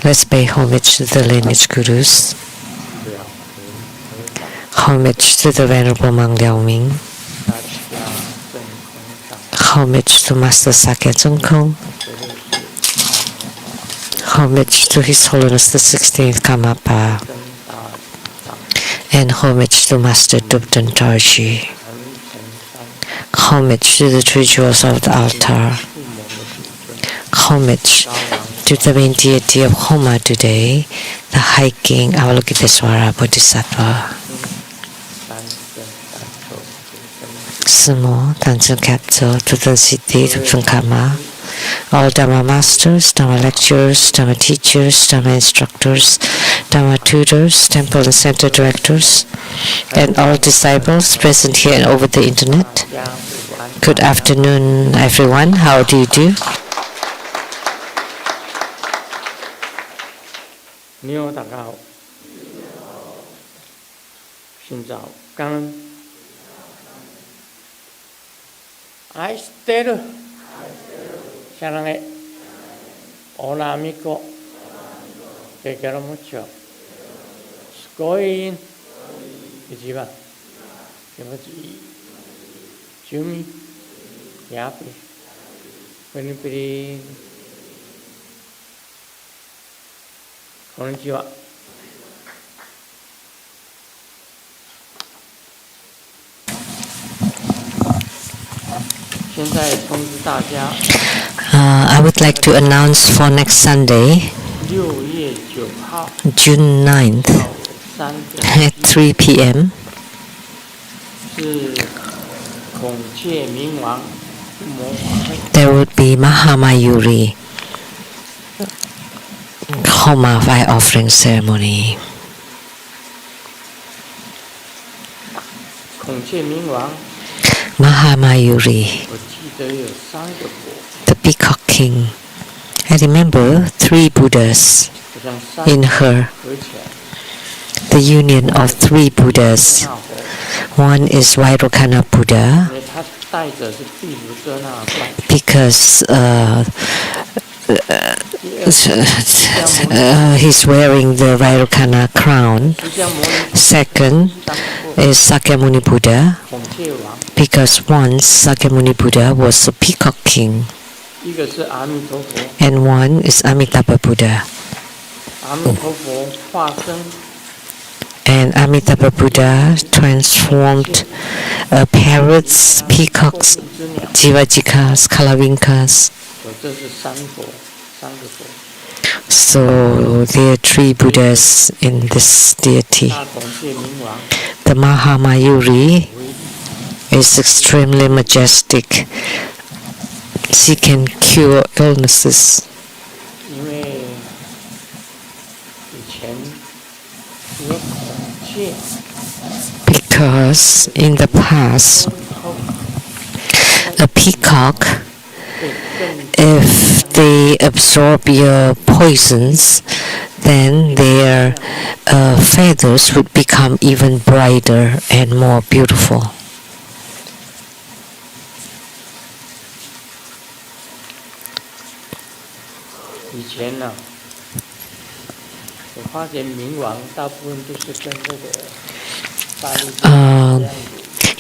Let's pay homage to the lineage gurus. Homage to the Venerable Mang Liaoming. Homage to Master Sakya Tsongkhong. Homage to His Holiness the 16th Karmapa. And homage to Master Dubdan Tarji. Homage to the three jewels of the altar. Homage to the main deity of Homa today, the High King Avalokitesvara Bodhisattva. Sumo, Tanzan Capsule, Tutan Siddhi, Tutan Karma, all Dharma masters, Dharma lecturers, Dharma teachers, Dharma instructors, Dharma tutors, temple and center directors, and all disciples present here and over the internet. Good afternoon, everyone. How do you do? Aishiteru 사랑해 오나미코 깨끗한 무쳐 스코인 이지바 이거지 주미 야피 베니피리 konnichiwa. I would like to announce for next Sunday, June 9th at 3 p.m. there would be Mahamayuri Homa fire offering ceremony. Mahamayuri, the Peacock King. I remember 3 Buddhas in her. The union of 3 Buddhas. One is Vairocana Buddha, because he's wearing the Vairocana crown. Second is Sakyamuni Buddha, because once Sakyamuni Buddha was a peacock king. And one is Amitabha Buddha. And Amitabha Buddha transformed parrots, peacocks, jivajikas, kalavinkas. So there are 3 Buddhas in this deity. The Mahamayuri is extremely majestic. She can cure illnesses. Because in the past, a peacock, if they absorb your poisons, then their feathers would become even brighter and more beautiful.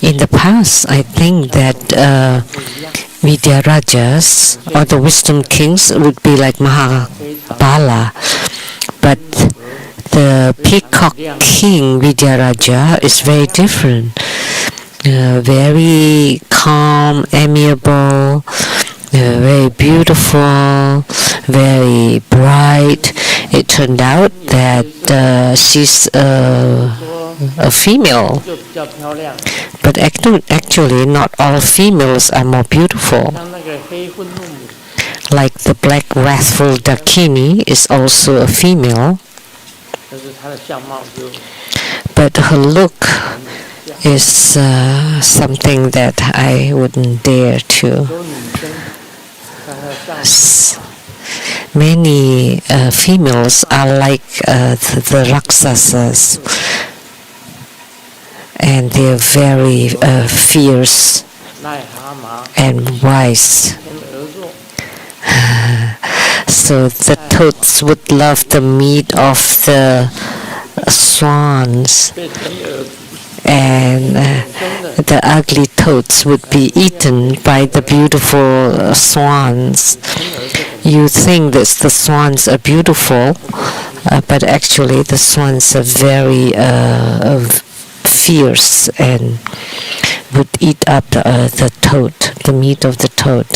In the past, I think that Vidyarajas or the wisdom kings would be like Mahabala, but the peacock king Vidyaraja is very different, very calm, amiable, very beautiful, very bright. It turned out that she's a female, but actually not all females are more beautiful. Like the black wrathful Dakini is also a female, but her look is something that I wouldn't dare to. Many females are like the Rakshasas, and they are very fierce and wise. So the toads would love the meat of the swans, 被天鹅 and 中的 the ugly toads would be eaten by the beautiful swans. 天鹅是很 You think that the swans are beautiful, but actually the swans are very fierce and would eat up the toad, the meat of the toad.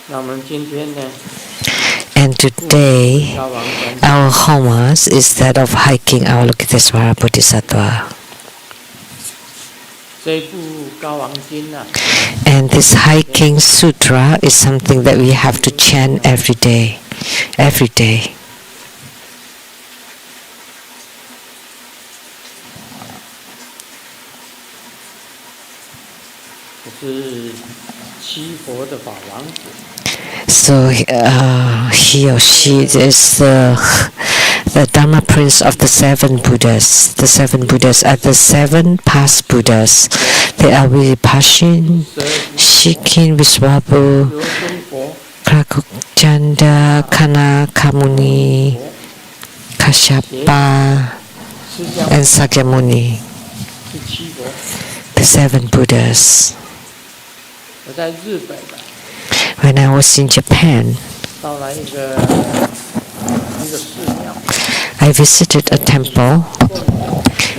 那我们今天呢， And today, 高王山 our homas is that of hiking Avalokitesvara Bodhisattva. 这一部高王经呢， And this hiking sutra is something that we have to chant every day. Every day. 这是七佛的法王子， So he or she is the Dharma Prince of the seven Buddhas. The seven Buddhas are the seven past Buddhas. They are Vipasshin, Shikin, Viswabhu, 流孙佛、 Krakukchanda, Kanakamuni, Kashyapa, 释迦 and Sakyamuni. 是七佛。 The seven Buddhas. 我在日本的 When I was in Japan, 到了一个寺庙， I visited a temple,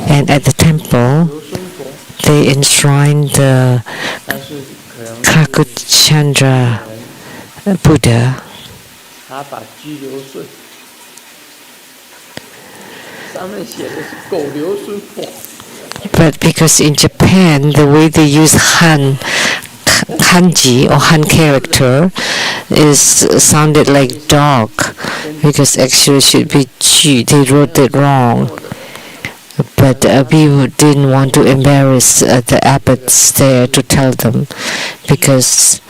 and at the temple, 流孙佛， they enshrined the 但是可能 Krakuchandra Buddha. 他把居留顺上面写的是狗留孙佛， But because in Japan, the way they use kanji or Han character is sounded like dog, because actually it should be chi. They wrote it wrong. But we didn't want to embarrass the abbots there to tell them, because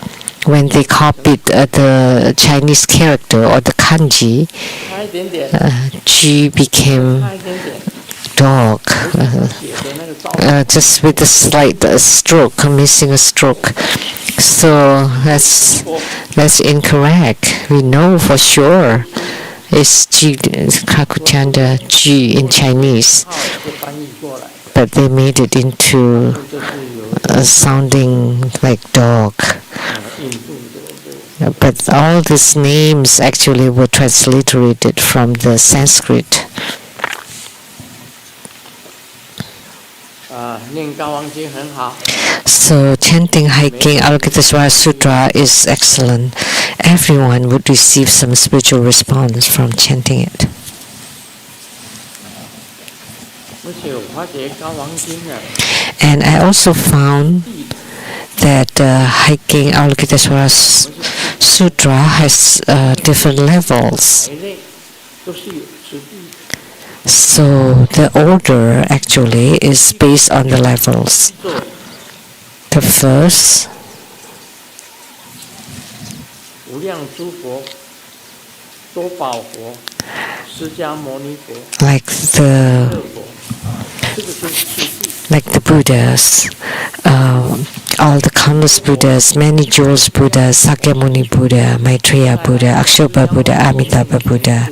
when they copied the Chinese character or the kanji, 差一点点， chi became 差一点点， dog. 写的那个照 Just with a slight stroke, missing a stroke. So that's incorrect. We know for sure it's Ji, Krakuchanda Ji in Chinese, 号是翻译过来的， but they made it into 这是有 sounding like dog. 印度的这 But all these names actually were transliterated from the Sanskrit. 念高王经很好， So chanting, hiking Avalokitesvara Sutra is excellent. Everyone would receive some spiritual response from chanting it. 而且我发觉高王经呢， And I also found that hiking Avalokitesvara Sutra has different levels. 每类都是有次第的。 So the order actually is based on the levels. 做 The first, 无量诸佛、多宝佛、释迦牟尼佛、 like 乐 the 佛，这个就是次第。 like the Buddhas, all the countless Buddhas, many jewels Buddhas, Sakyamuni Buddha, Maitreya Buddha, Akshopa Buddha, Amitabha Buddha.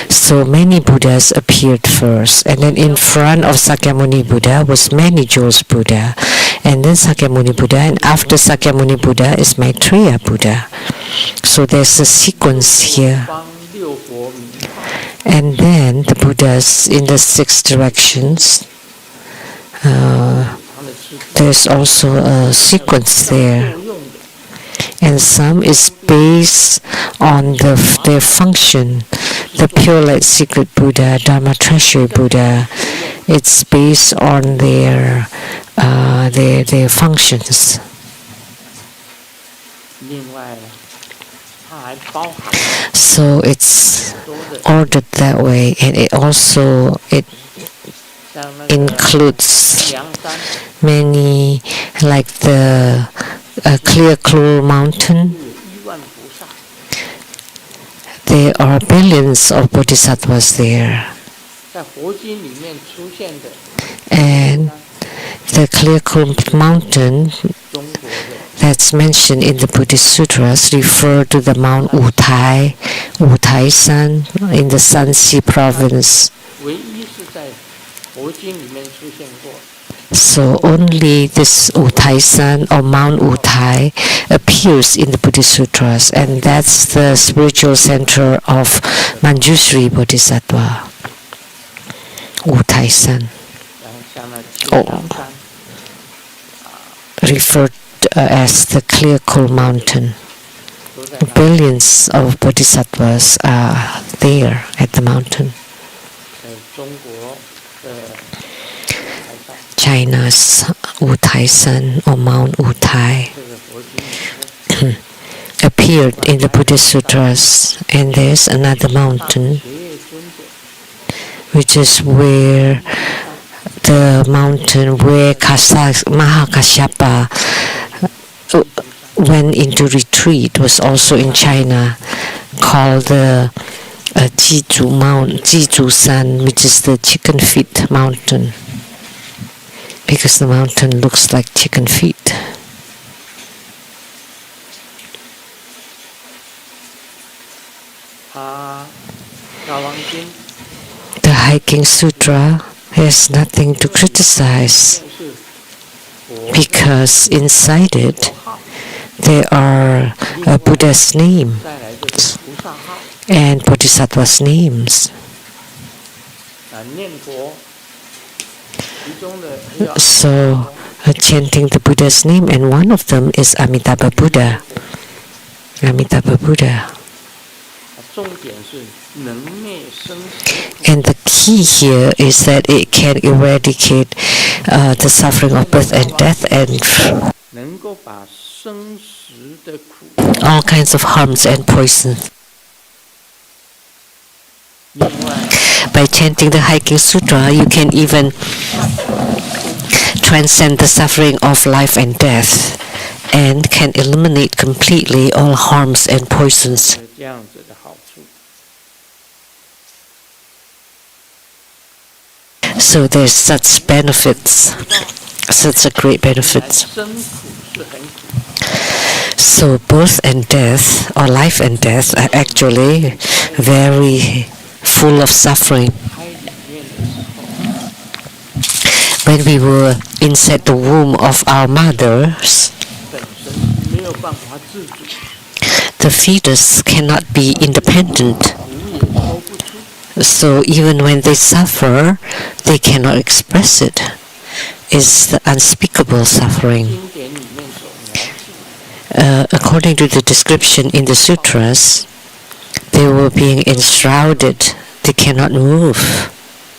So many Buddhas appeared first, and then in front of Sakyamuni Buddha was many jewels Buddha, and then Sakyamuni Buddha, and after Sakyamuni Buddha is Maitreya Buddha. So there's a sequence here. 方六佛名号， And then the Buddhas in the six directions, 他的次第 there's also a sequence there. 受用的。 And some is based on their function. The Pure Light Secret Buddha, Dharma Treasury Buddha, it's based on their functions. 另外，它还包含 So it's 很多的， ordered that way, and it also it 像那个 includes 梁山 many, like the Clear Clue Mountain. 有1万菩萨， There are billions of bodhisattvas there, 在佛经里面出现的 and the Clear Clue Mountain 中国的 that's mentioned in the Buddhist sutras refer to the Mount Wutai San in the Shanxi province. 唯一是在佛经里面出现过。 So only this Wutai San or Mount Wutai appears in the Buddhist sutras, and that's the spiritual center of Manjushri Bodhisattva. Wutai San. 然后像那青藏山， referred as the clear cool mountain. 都在那。 Billions of bodhisattvas are there at the mountain. 中国的台上， China's Wutai San or Mount Wutai 这个佛经里面 appeared in the Buddhist sutras, and there's another mountain 学业尊者 which is where the mountain where Mahakasyapa went into retreat was also in China, called the Jiju San, which is the chicken feet mountain, because the mountain looks like chicken feet. 他大王经 The Hiking Sutra has nothing to criticize 是佛 because inside it there are Buddha's name 带来的菩萨号 and Bodhisattva's names. 念佛，其中的一个 So chanting the Buddha's name, and one of them is Amitabha Buddha. Amitabha Buddha. 重点是能灭生死苦， And the key here is that it can eradicate the suffering of birth and death and 能够把生死的苦， all kinds of harms and poisons. 另外 By chanting the Hiking Sutra, you can even transcend the suffering of life and death and can eliminate completely all harms and poisons. 有这样子的好处。 So there's such benefits, such a great benefits. 生苦是很苦， So birth and death, or life and death, are actually very full of suffering. 胎里面的时候， When we were inside the womb of our mothers, 本身没有办法自主， the fetus cannot be independent. 苦也说不出。 So even when they suffer, they cannot express it. It's the unspeakable suffering. 经典里面所描述， According to the description in the sutras, they were being enshrouded. They cannot move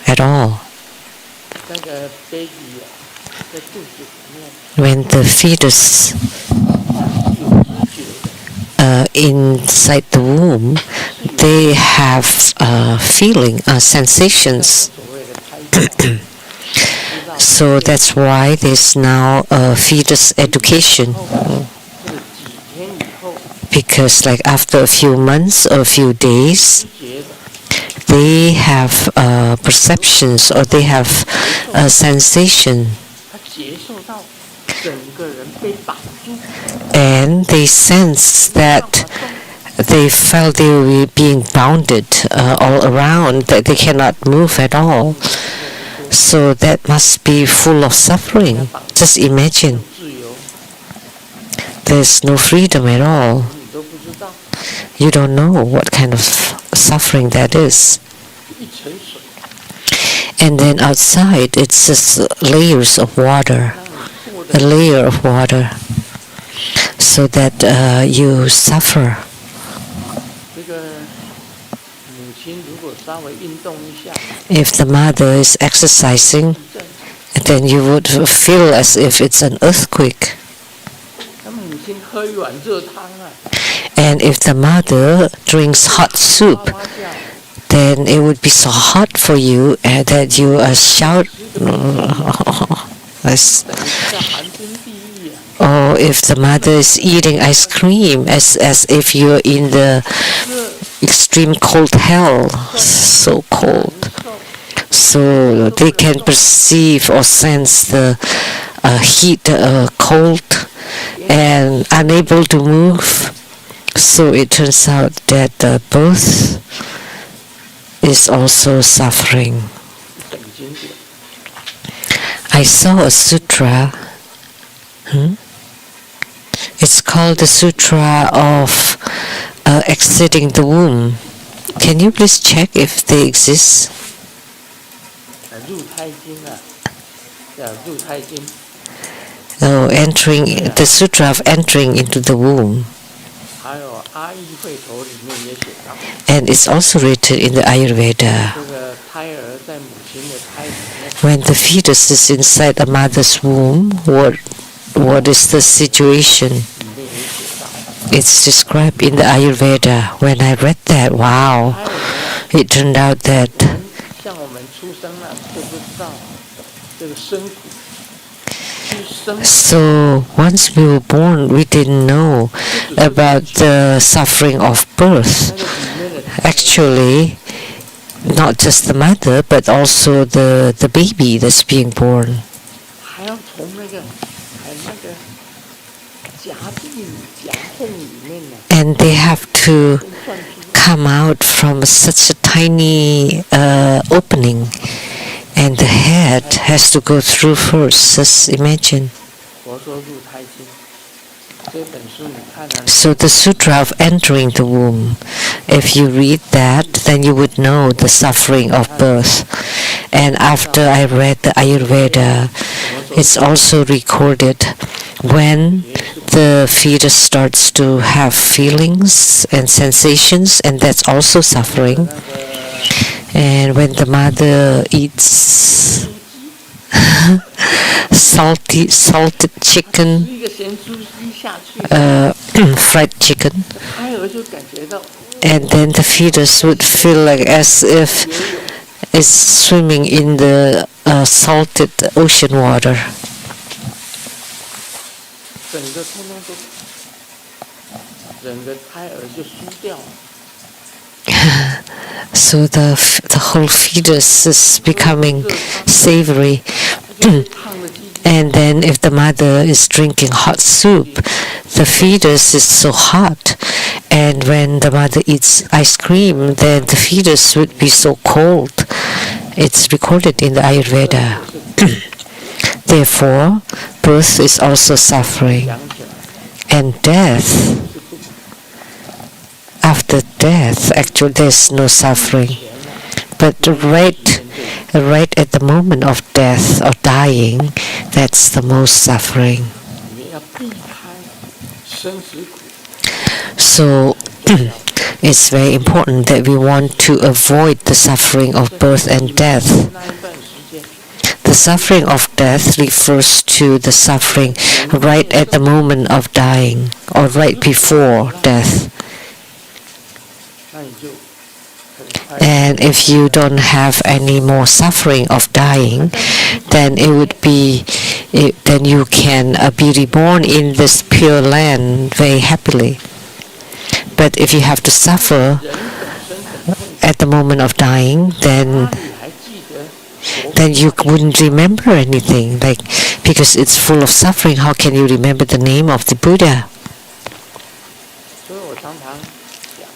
at all. 那个 baby 啊，在肚子里面 When the fetus 有知觉的， inside the womb, they have feeling, sensations. 所谓的胎教， So that's why there's now fetus education. 这个几天以后， Because like after a few months or a few days, 知觉的 they have perceptions or they have a sensation, 他接受到整个人被绑住， and they sense that they felt they were being bounded all around, that they cannot move at all. So that must be full of suffering. Just imagine, 自由 there's no freedom at all. 你都不知道， You don't know what kind of suffering that is. 一层水 And then outside, it's just layers of water, 让你过 a 得 layer of water, so that you suffer. 这个母亲如果稍微运动一下， If the mother is exercising, 一阵 then you would feel as if it's an earthquake. 那母亲喝一碗热汤啊， And if the mother drinks hot 哇 soup, 哇叫， then it would be so hot for you that you shout. As, 等于在寒天地狱啊， or if the mother is eating ice cream, as if you're in the 热 extreme cold hell, so cold. 受 So they can perceive or sense the heat, cold, and unable to move. So it turns out that the birth is also suffering. 整个经典 I saw a sutra. It's called the Sutra of Exiting the Womb. Can you please check if they exist? 入胎经啊，叫入胎经， Oh, entering the Sutra of entering into the womb. 还有阿育吠陀里面也写到， And it's also written in the Ayurveda. 这个胎儿在母亲的胎里面， When the fetus is inside a mother's womb, what is the situation? 里面也写到， It's described in the Ayurveda. When I read that, wow, 胎儿呢， it turned out that 像我们出生了就不知道这个生苦，去生 so once we were born, we didn't know about the suffering of birth. 那个里面的胎儿 Actually, not just the mother, but also the baby that's being born. 还要从那个夹缝里面呢， And they have to 钻出 come out from such a tiny opening. And the head has to go through first. Just imagine. 佛说入胎经这本书你看了， So the Sutra of entering the womb, if you read that, then you would know the suffering of birth. And after I read the Ayurveda, it's also recorded when the fetus starts to have feelings and sensations, and that's also suffering. And when the mother eats salted chicken, 一个咸猪一下去， fried chicken, 胎儿就感觉到 and then the fetus would feel like as if it's swimming in the salted ocean water. 整个通通都，整个胎儿就输掉了。 So the whole fetus is becoming savory. 烫的鸡鸡， And then if the mother is drinking hot soup, the fetus is so hot. And when the mother eats ice cream, then the fetus would be so cold. It's recorded in the Ayurveda. Therefore, birth is also suffering. 想起来 And death, 是不 after death, actually there's no suffering. 甜了， But right at the moment of death or dying, that's the most suffering. 你们要避开生死苦， So it's very important that we want to avoid the suffering of birth and death. 那一段时间， The suffering of death refers to the suffering right at the moment of dying or right before death. 那你就很快 And if you don't have any more suffering of dying, then it would be, then you can be reborn in this pure land very happily. But if you have to suffer 人本身很痛， at the moment of dying, 哪 then 里还记得佛 then you wouldn't remember anything. Like because it's full of suffering, how can you remember the name of the Buddha? 所以我常常想，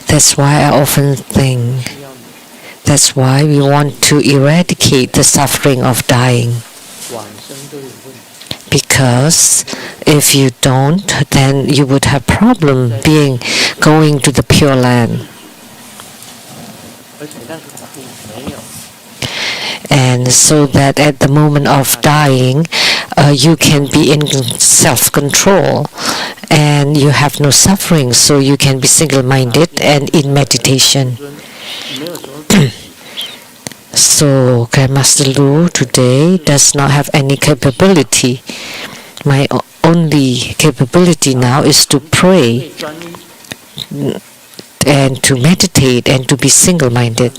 That's why I often think. 需要你 That's why we want to eradicate the suffering of dying. 往生都有问题， Because if you don't, then you would have problem going to the pure land. 而且那个苦没有， And so that at the moment of dying, you can be in self-control and you have no suffering, so you can be single-minded and in meditation. 尊没有什么苦， So Grandmaster Lu today does not have any capability. My only capability now is to 可 pray 以专一， and to meditate and to be single-minded,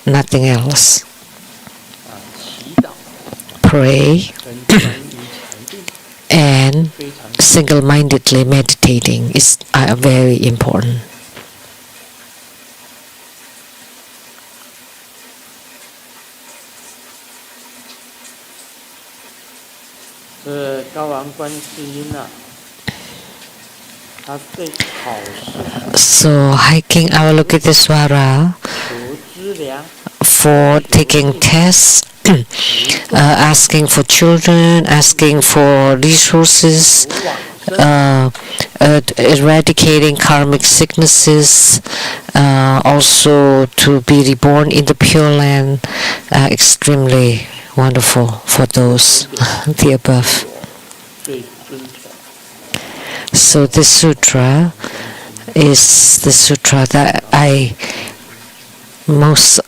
没有 nothing else. 祈祷 Pray 跟专一禅定 and 非常 single-mindedly meditating is very important. 这高王观世音啊，他对考试、 So hiking Avalokitesvara 求资粮、 for taking tests, asking for children, asking for resources, 求往生、 eradicating karmic sicknesses, also to be reborn in the Pure Land, extremely wonderful for those, the above. 最尊崇。 So this sutra is the sutra that I most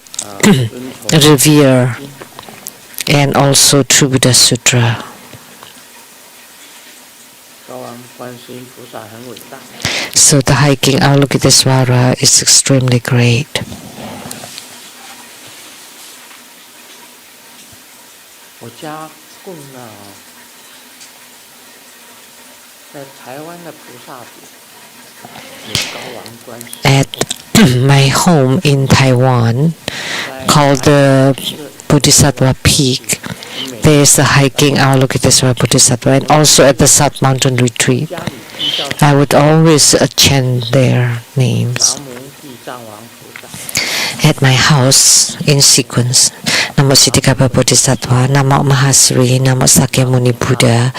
尊崇 revere, and also True Buddha Sutra. 高昂观世音菩萨很伟大。 So the hiking Avalokitesvara is extremely great. 我家供了在台湾的菩萨寺有高昂观世音， At my home in Taiwan, 在 called the 是 Bodhisattva Peak, 每 there is a hiking Avalokitesvara Bodhisattva, and also at the South Mountain Retreat. 家里依照 I would always chant their names. 南无地藏王菩萨， At my house, in sequence, Namo Siddhikapa Bodhisattva, Namo Mahasri, Namo Sakyamuni Buddha,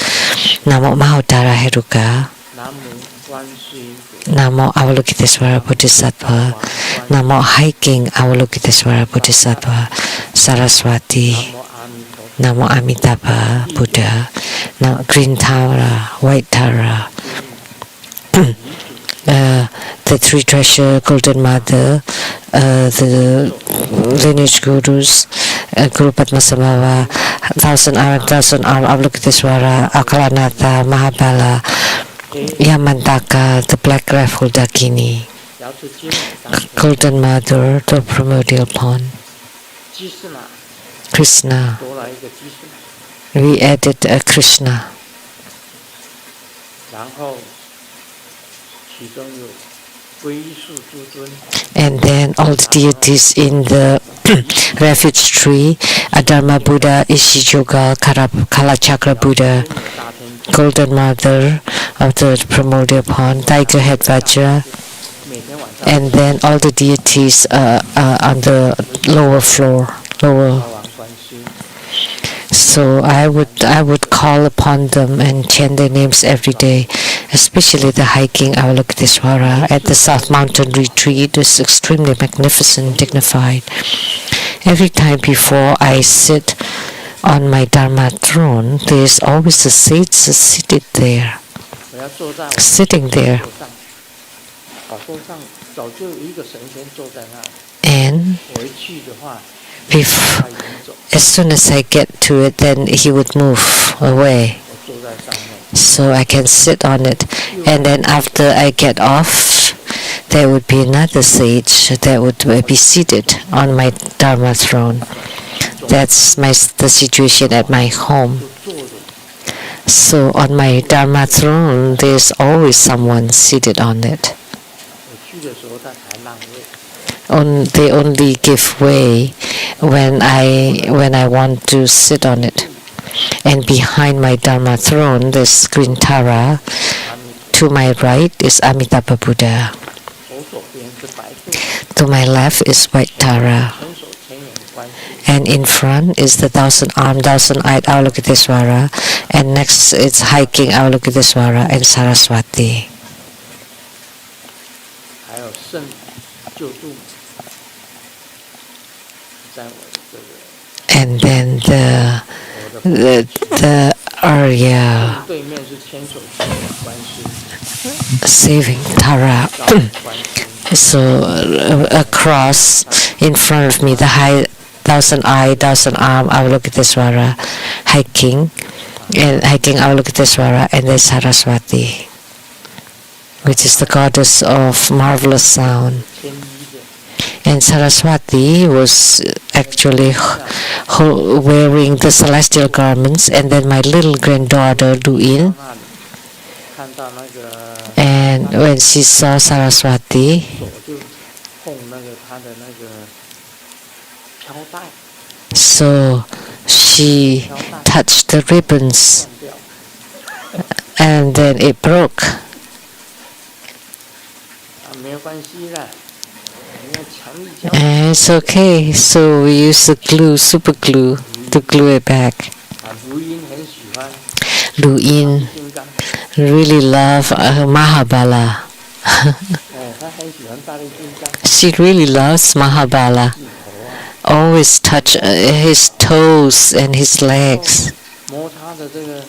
Namo Mahodara Heruka, 南无观世音菩萨， Namo Avalokitesvara Bodhisattva, Namo Hiking Avalokitesvara Bodhisattva, Saraswati, 南无阿弥陀佛， Namo Amitabha Buddha, Namo Green Tara, White Tara, the three treasure, Golden Mother, the lineage gurus, Guru Padmasambhava, Thousand Arm, Avalokitesvara, Akalanatha, Mahabala, Yamantaka, the black rifle Dakini, 瑶池金母当 Golden Mother, the primordial pond, 基士那 Krishna. 多了一个基士那， We added Krishna, 然后其中有归宿诸尊， and then all the deities in the refuge tree, Adharma Buddha, Ishijoga, Kalachakra Buddha, 大天尊， Golden Mother of the primordial pond, Tiger Head Vajra, 每天晚上 and then all the deities on the lower floor, 高 lower. 昂观世音， So I would call upon them and chant their names every day, especially the hiking Avalokitesvara at the South Mountain Retreat is extremely magnificent, dignified. Every time before I sit on my Dharma throne, there is always a sage seated there, 我要坐在我 sitting there, 座上，宝座上早就有一个神仙坐在那里， and 我一去的话， if 他已经走， as soon as I get to it, then he would move away. 我坐在上面， So I can sit on it, and then after I get off, there would be another sage that would be seated on my Dharma throne. That's the situation at my home. 就坐着， So on my Dharma throne, there's always someone seated on it. 我去的时候他才让位， They only give way when I want to sit on it. And behind my Dharma throne, there's Green Tara. 阿弥 To my right is Amitabha Buddha. 陀左边是白兔， To my left is White Tara. 千手千眼观世音， And in front is the thousand-armed, thousand-eyed Avalokitesvara. And next is hiking Avalokitesvara and Saraswati. 还有圣救度，在我的这个 And then 我的 the Arya 对面是千手千眼观世音， saving Tara. 高昂观世音。 So across in front of me, the high thousand-eyed, thousand-armed Avalokitesvara hiking Avalokitesvara, and then Saraswati, which is the goddess of marvelous sound. 天衣的， And Saraswati was actually wearing the celestial garments, and then my little granddaughter Luil, 那里看到那个 and when she saw Saraswati, 手就碰那个他的那个飘带， so she 飘带 touched the ribbons, 断掉， and then it broke. 系了，你要强力胶。 And it's okay. So we use the glue, super glue, to glue it back. 卢英很喜欢 Lu Yin 金刚， really love Mahabala. 他很喜欢大力金刚， She really loves Mahabala. 镜头啊， Always touch his toes and his legs 摸他的这个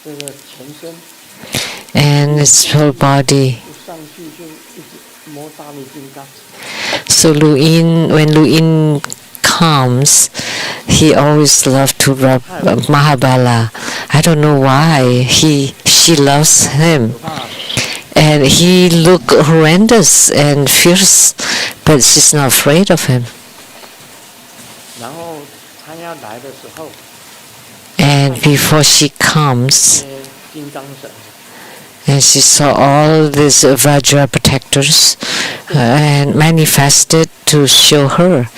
全身， and his whole body. 就上去就一直摸大力金刚。 So when Lu Yin comes, he always loved to rub Mahabala. I don't know why. She loves him. And he looked horrendous and fierce, but she's not afraid of him. 然后他要来的时候， And before she comes, 金刚神 and she saw all these Vajra protectors and manifested to show her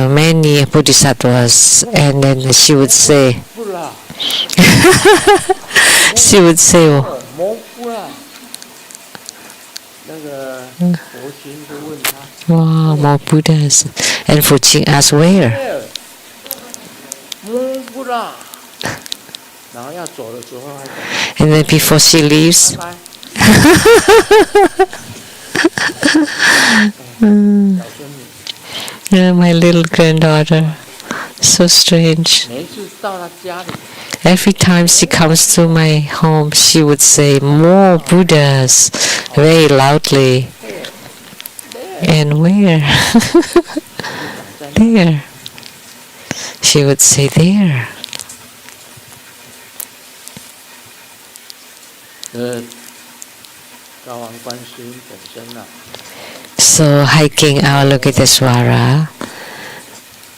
many bodhisattvas. And then she would say, 不啦， she would say, 模糊啦。那个佛心就问他， wow, more Buddhas. And Fuqing asked where. 模糊啦。然后要走的时候还讲， And then before she leaves, 拜拜。小孙女， my little granddaughter, so strange. 每一次到他家里， Every time she comes to my home, she would say, more Buddhas, very loudly. And where? There. She would say there. 高王观世音本身啊， So hiking our Lokiteshvara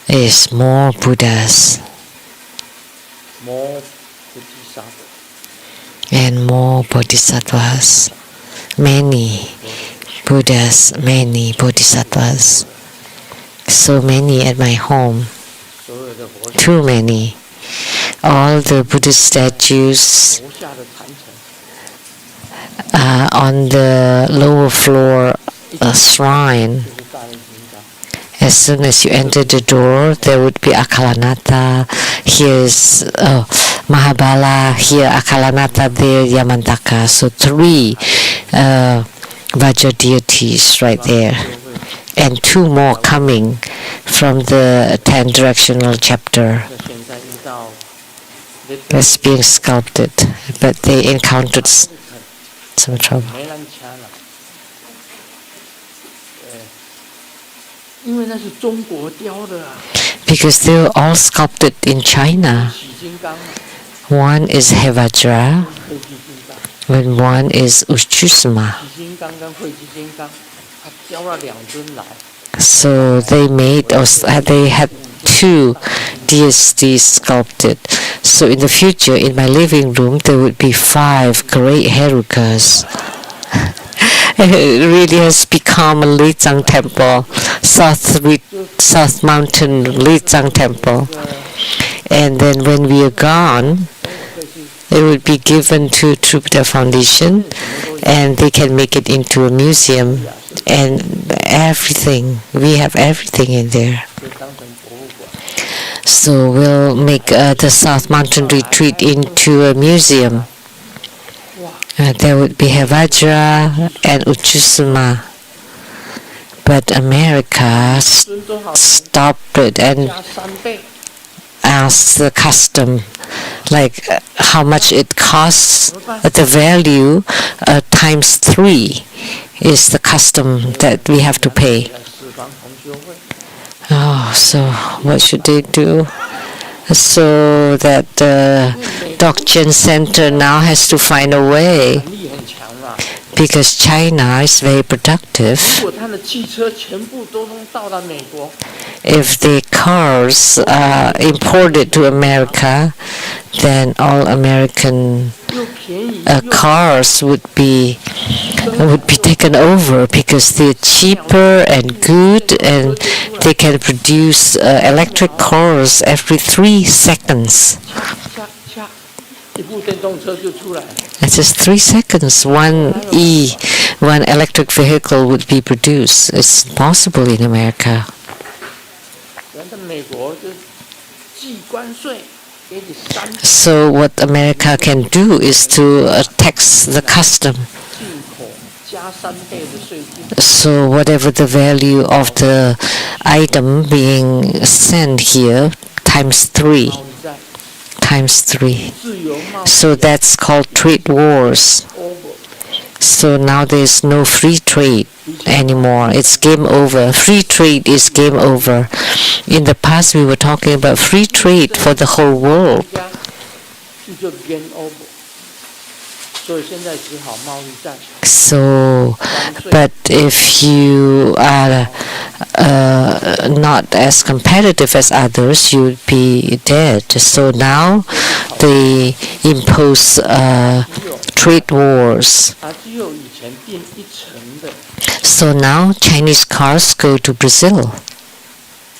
is more Buddhas 摸菩提萨埵， and more Bodhisattvas. Many Buddhas, many Bodhisattvas. So many at my home. 所有的佛 Too many. All the Buddhist statues 佛下的坛城， on the lower floor shrine. 就是大力金刚。 As soon as you enter the door, there would be Akalanata. Here's Mahabala, here Akalanata, there Yamantaka. So 3 Vajra deities right there. And 2 more coming from the 10 directional chapter 那现在遇到 that's being sculpted. But they encountered some trouble. 没人掐了，因为那是中国雕的啊， Because they were all sculpted in China. 喜金刚啊， One is Hevajra, 会基金刚， and one is Uchusma. 喜金刚跟会基金刚，他雕了2尊来， So they had 2 deities sculpted. So in the future, in my living room, there would be 5 great herukas. It really has become a Lizang temple, South Mountain Lizang temple. And then when we are gone, it would be given to Buddha Foundation, and they can make it into a museum. And everything, we have everything in there. 就当成博物馆。 So we'll make the South Mountain Retreat into a museum. There would be Hevajra and Uchusma. But America 尊多少钱？ stopped it and 加3倍， asked the custom, like how much it costs, the value times 3 is the custom that we have to pay. 来四方同修会， Oh, so what should they do? So that the Dokchen Center now has to find a way, 能力很强啦。 because China is very productive. 如果他的汽车全部都能到达美国， If the cars are imported to America, then all American 又便宜 cars would be taken over because they're cheaper and good, and they can produce electric cars every 3 seconds. 恰恰一部电动车就出来了。 It's just 3 seconds. One one electric vehicle would be produced. It's possible in America. 原来美国就寄关税给你3 So what America can do is to tax the custom. 进口加3倍的税金， So whatever the value of the item being sent here times 3. 贸易战 Times 3. 自由贸易 So that's called trade wars. over， So now there's no free trade anymore. It's game over. Free trade is game over. In the past, we were talking about free trade for the whole world. 家就 game over， 所以现在只好贸易战， So, 关税 but if you are not as competitive as others, you'd be dead. So now they impose trade wars. 它只有以前定1成的， So now Chinese cars go to Brazil.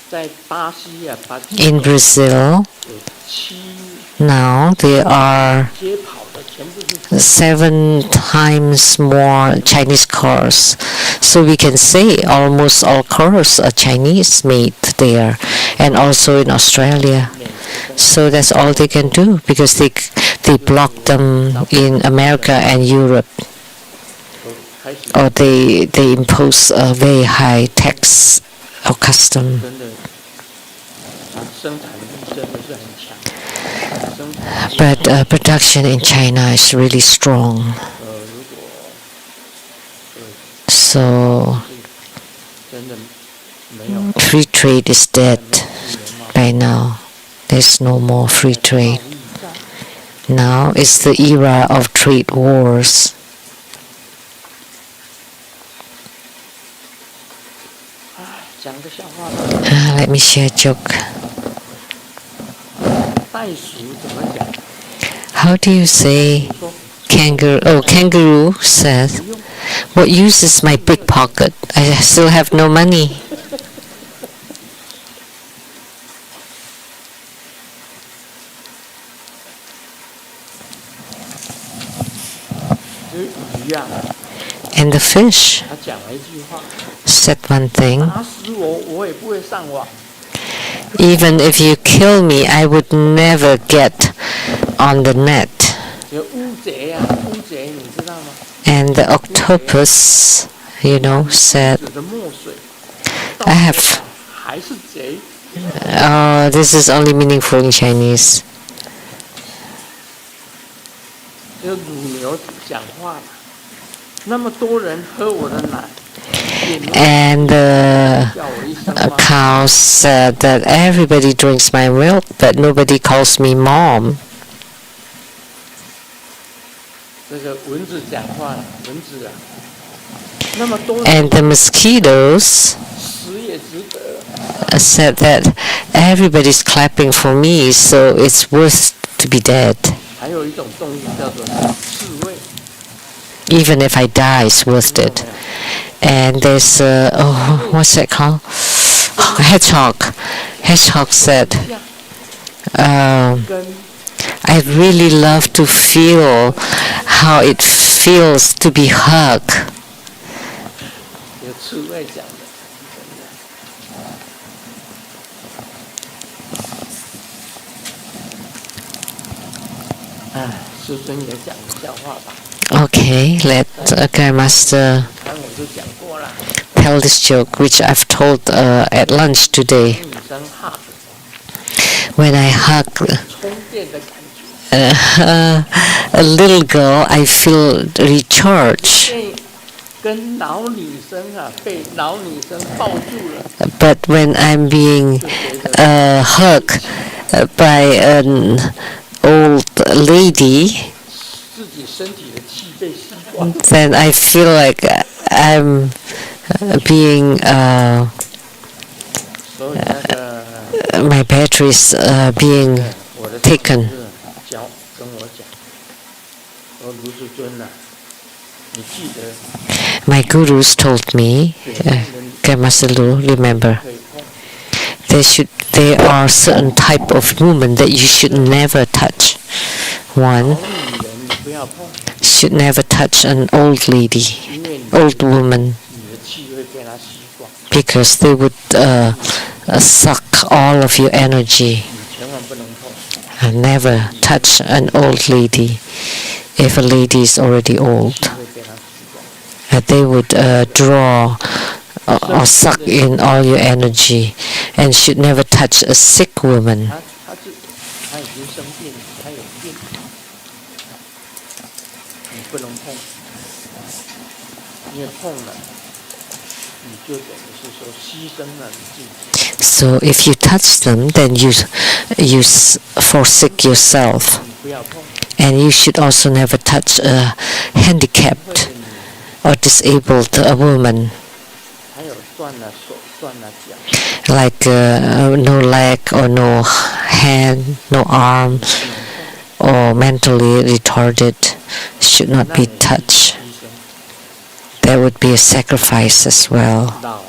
在巴西啊，巴西 In Brazil, 有7 now there are 街跑的全部是 7 times more Chinese cars. So we can say almost all cars are Chinese made there, and also in Australia. 美国的， So that's all they can do because they block them in America and Europe, 都开始 or they impose a very high tax or custom. 真的，它生产力真的是很强，生产力 But production in China is really strong. 如果 So 真的没有 free trade is dead 自由贸 by now. There's no more free 贸 trade. 易战， Now is the era of trade wars. 讲个笑话吧， Let me share a joke. 袋鼠怎么讲？ How do you say 说 kangaroo? Oh, kangaroo says, 不用， what use is my big pocket? I still have no money. 就是鱼啊， And the fish 他讲了一句话： said one thing, 打死我，我也不会上网。 even if you kill me, I would never get on the net. 有乌贼啊，乌贼你知道吗？ And the octopus, said, 指的墨水， I have, 还是贼。 this is only meaningful in Chinese. 就乳牛讲话了，那么多人喝我的奶，也没 And the 有叫我一声 a 妈。 cow said that everybody drinks my milk, but nobody calls me mom. 这个蚊子讲话了，蚊子啊，那么多人 And the mosquitoes 死也值得。 said that everybody's clapping for me, so it's worth to be dead. 还有一种动物叫做刺猬， Even if I die, it's worth it. And there's what's that called? Hedgehog. Hedgehog said, 跟 I really love to feel how it feels to be hugged. 有刺猬讲的，哎，师尊也讲个笑话吧， Okay, let Grandmaster 刚我就讲过了， tell this joke, which I've told at lunch today. 女生 hug When I hug 充电的感觉， a little girl, I feel recharged. 跟老女生啊被老女生抱住了， But when I'm being 就觉得 hugged by an old lady, 自己身体的气被吸光， then I feel like I'm being 所以那个 my batteries being 我的 taken. 跟我讲，说卢世尊呐、你记得 My gurus told me, Grandmaster Lu, remember, 可以碰， there are certain type of women that you should never touch. 老 One, 女人你不要碰， should never touch an old lady 因为你 old woman 你的气会被它吸光， because they would suck all of your energy. 你千万不能碰。 Never touch an old lady if a lady is already old. 气会被它吸光。 They would draw or suck in all your energy and should never touch a sick woman. 他已经生病了，他有病，你不能碰，因为碰了，你就等于是说牺牲了你自己。 So if you touch them, then you forsake yourself. 你不要碰， And you should also never touch a handicapped or disabled woman, 还有断了手、断了脚， like no leg or no hand, no arm, or mentally retarded, should not be touched. 牺牲。 There would be a sacrifice as well. 老、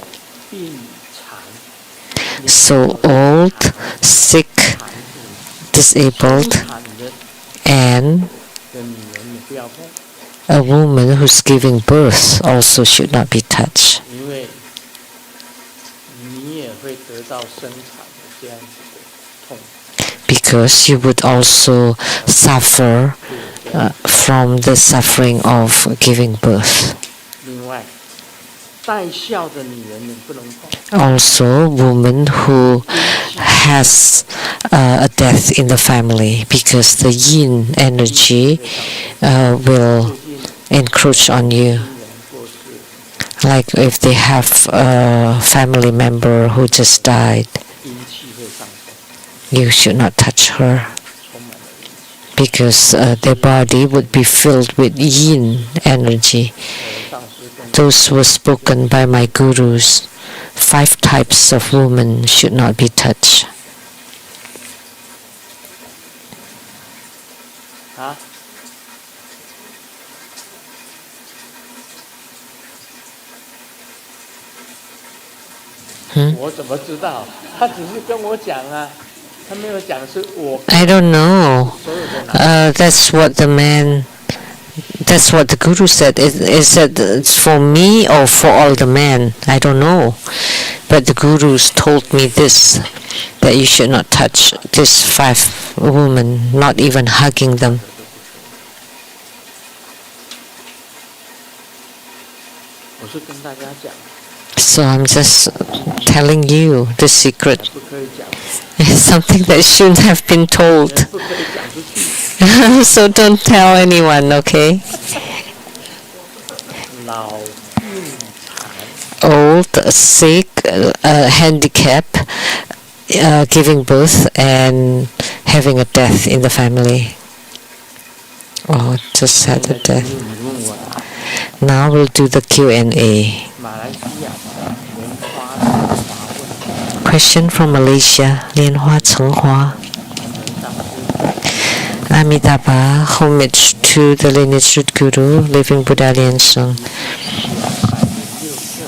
病、残， So old, sick, 残 disabled, 残的 and 女人你不要碰， a woman who's giving birth also should not be touched, 因为你也会得到生产的这样子的痛。 because you would also suffer from the suffering of giving birth. 另外，带孝的女人你不能碰， Also, woman who has a death in the family, because the yin energy will 最近 encroach on you. 亲人过世， Like if they have a family member who just died, 阴气会上升， you should not touch her, 充满了阴气。 because their body would be filled with yin energy. 我的上师跟我 Those were spoken by my gurus. 5 types of women should not be touched. 啊，我怎么知道？他只是跟我讲啊，他没有讲是我 I don't know. 所有的男。 That's what the guru said. Is that it's for me or for all the men? I don't know. But the gurus told me this, that you should not touch these 5 women, not even hugging them. 我是跟大家讲， So I'm just telling you the secret. 不可以讲， It's something that shouldn't have been told. 不可以讲出去。 So don't tell anyone, okay? 老、病、残， Old, sick, handicapped, giving birth, and having a death in the family. Oh, just had a 现在 death. 你问我啦， Now we'll do the Q&A. 马来西亚莲花华问， Question from Malaysia, 莲花成花. 上师 Amitabha, homage to the lineage root guru, living Buddha Liansheng.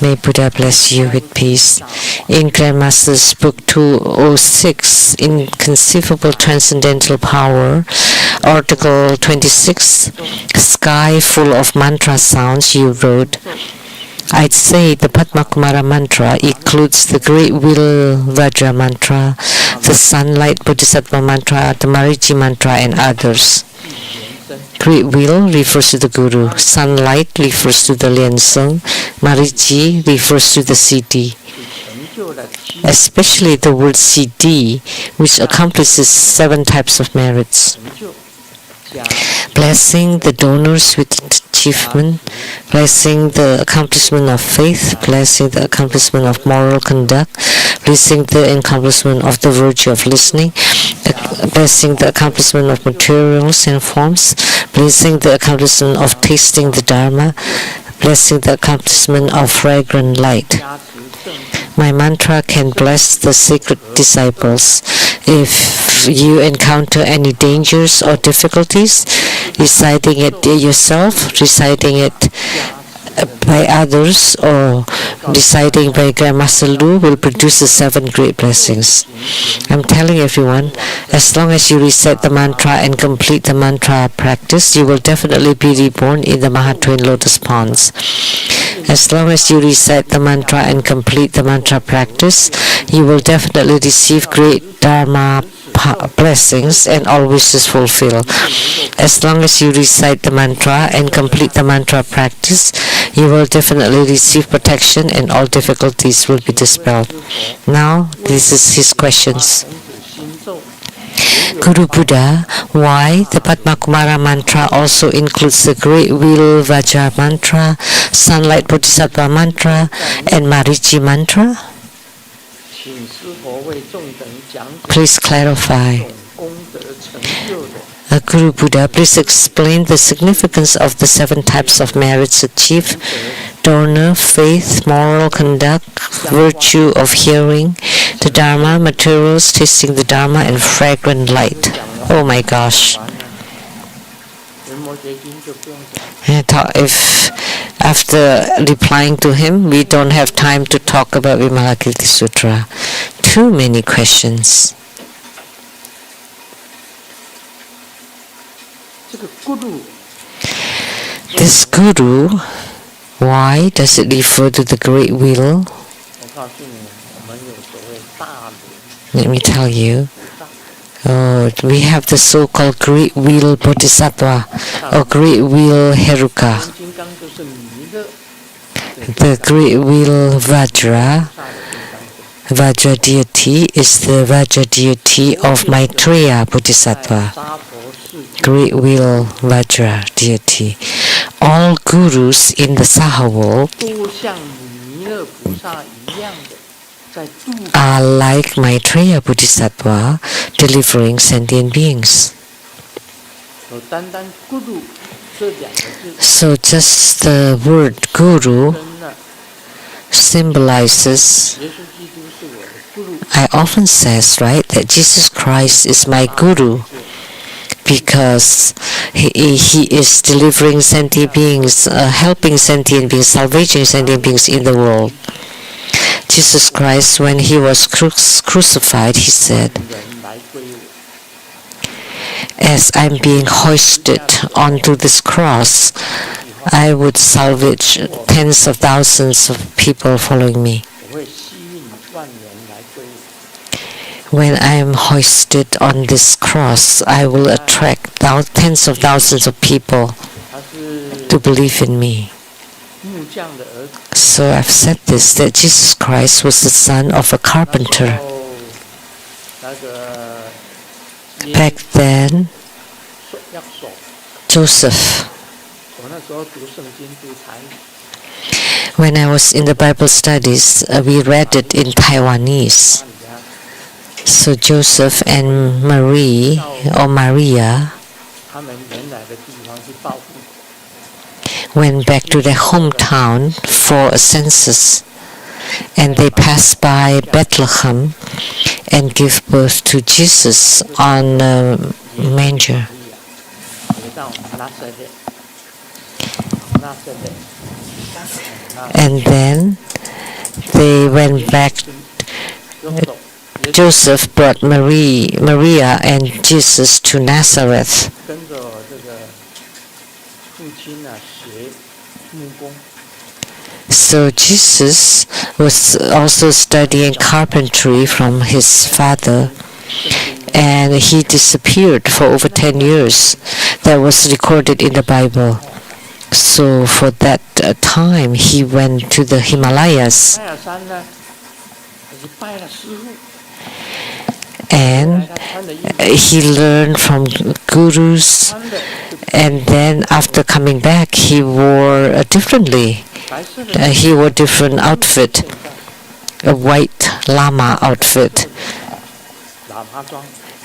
May Buddha bless you with peace. In Grandmaster's Book 206, Inconceivable Transcendental Power, Article 26, Sky Full of Mantra Sounds, you wrote, I'd say the Padma Kumara mantra includes the Great Will Vajra mantra, the Sunlight Bodhisattva mantra, the Mariji mantra, and others. Great Will refers to the Guru, Sunlight refers to the Lianseng, Mariji refers to the CD. 成就了七 Especially the word CD, which accomplishes 7 types of merits. 成就，加 Blessing the donors with achievement, blessing the accomplishment of faith, blessing the accomplishment of moral conduct, blessing the accomplishment of the virtue of listening, blessing the accomplishment of materials and forms, blessing the accomplishment of tasting the Dharma, blessing the accomplishment of fragrant light. 加持正气， My mantra can bless the sacred disciples. If you encounter any dangers or difficulties, reciting it yourself, reciting it by others, or reciting by Grandmaster Lu will produce the 7 great blessings. I'm telling everyone, as long as you recite the mantra and complete the mantra practice, you will definitely be reborn in the Mahatwin Lotus Ponds. As long as you recite the mantra and complete the mantra practice, you will definitely receive great Dharma blessings and all wishes fulfilled. As long as you recite the mantra and complete the mantra practice, you will definitely receive protection and all difficulties will be dispelled. Now, this is his questions. Guru Buddha, why the Padma Kumara mantra also includes the Great Wheel Vajra mantra, Sunlight Bodhisattva mantra, and Marichi mantra? Please clarify. Guru Buddha, please explain the significance of the 7 types of merits achieved: Dharma, faith, moral conduct, virtue of hearing, the Dharma, materials, tasting the Dharma, and fragrant light. Oh my gosh. If after replying to him, we don't have time to talk about Vimalakirti Sutra. Too many questions. This Guru, why does it refer to the Great Wheel? Let me tell you. We have the so-called Great Wheel Bodhisattva or Great Wheel Heruka. The Great Wheel Vajra deity is the Vajra deity of Maitreya Bodhisattva. Great Wheel Vajra deity. All gurus in the Saha world are like Maitreya Bodhisattva, delivering sentient beings. So just the word Guru symbolizes, I often says, right, that Jesus Christ is my Guru because he is delivering sentient beings, helping sentient beings, salvaging sentient beings in the world. Jesus Christ, when he was crucified, he said, as I'm being hoisted onto this cross, I would salvage tens of thousands of people following me. When I am hoisted on this cross, I will attract tens of thousands of people to believe in me. So I've said this, that Jesus Christ was the son of a carpenter. Back then, Joseph, when I was in the Bible studies, we read it in Taiwanese. So Joseph and Maria went back to their hometown for a census, and they passed by Bethlehem and gave birth to Jesus on a manger. And then they went back. Joseph brought Maria and Jesus to Nazareth. So Jesus was also studying carpentry from his father, and he disappeared for over 10 years. That was recorded in the Bible. So for that time, he went to the Himalayas, and he learned from gurus, and then after coming back, he wore differently. He wore different outfit, a white lama outfit,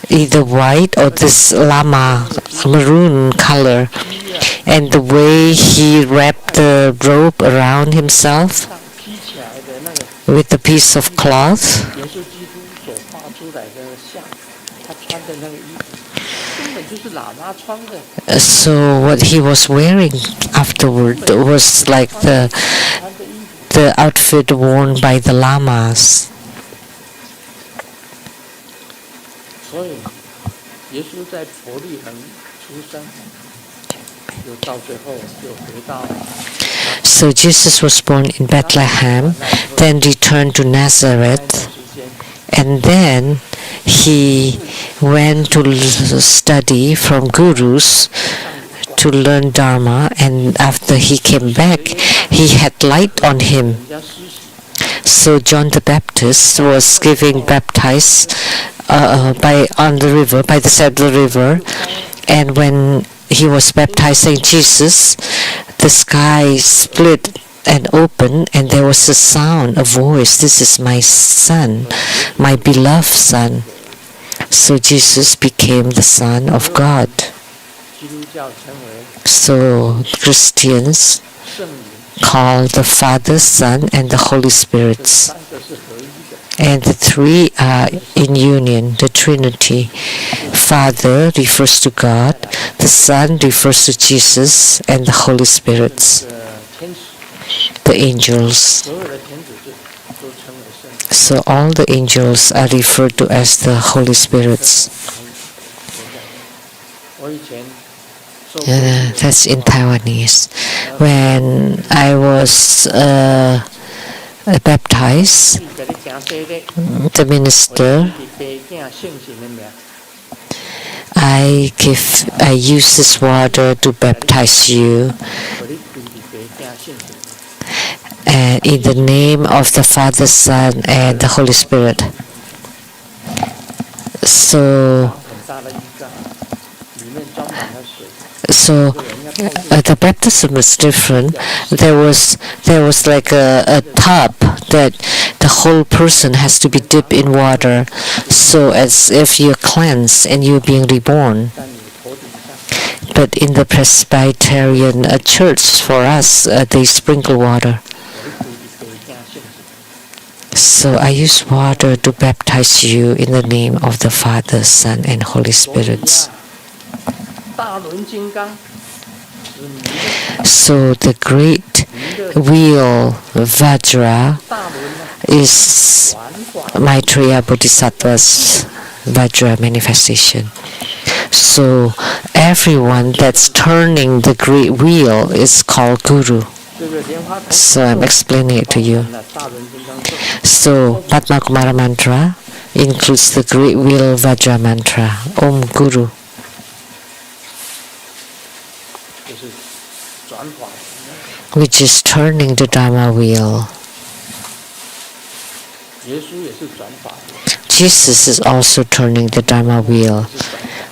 either white or this lama maroon color, and the way he wrapped the robe around himself with a piece of cloth. So what he was wearing afterward was like the outfit worn by the lamas. So Jesus was born in Bethlehem, then returned to Nazareth, and then he went to study from gurus to learn Dharma, and after he came back, he had light on him. So John the Baptist was giving baptized on the river, by the side of the river, and when he was baptizing Jesus, the sky split and opened, and there was a sound, a voice, "This is my son, my beloved son." So Jesus became the Son of God. So Christians call the Father, Son, and the Holy Spirit. And the three are in union, the Trinity. Father refers to God, the Son refers to Jesus, and the Holy Spirit, the angels. So all the angels are referred to as the Holy Spirits. That's in Taiwanese. When I was baptized, the minister, I use this water to baptize you in the name of the Father, Son, and the Holy Spirit. So the baptism was different. There was like a tub that the whole person has to be dipped in water, so as if you're cleansed and you're being reborn. But in the Presbyterian church, for us, they sprinkle water. So I use water to baptize you in the name of the Father, Son, and Holy Spirit. So the great wheel Vajra is Maitreya Bodhisattva's Vajra manifestation. So everyone that's turning the great wheel is called Guru. So I'm explaining it to you. So Padma Kumara mantra includes the great wheel Vajra mantra, Om Guru. Which is turning the Dharma wheel. Jesus is also turning the Dharma wheel.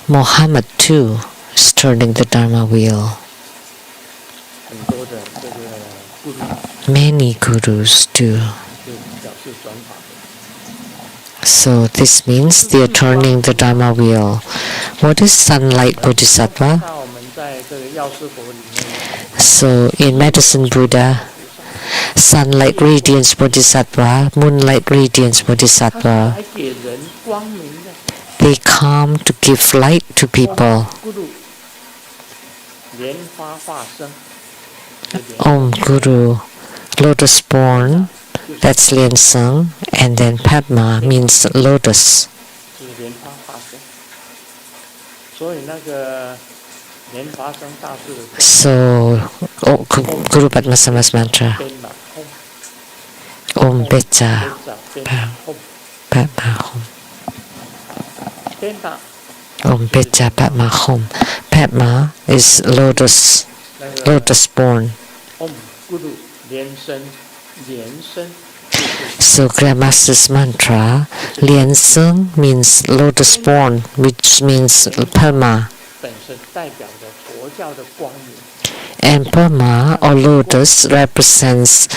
Muhammad too is turning the Dharma wheel. Many gurus too. So this means they are turning the Dharma wheel. What is sunlight Bodhisattva? So in Medicine Buddha, sunlight radiance Bodhisattva, moonlight radiance Bodhisattva, they come to give light to people. Om Guru, lotus born, that's Lien Seng, and then Padma means lotus. So Guru Padma Sama's mantra, Om Becha Padma Hum. Om Becha Padma Hum. Padma is lotus born. So Grandmaster's mantra, Lien Seng means lotus born, which means Padma. And Padma or lotus represents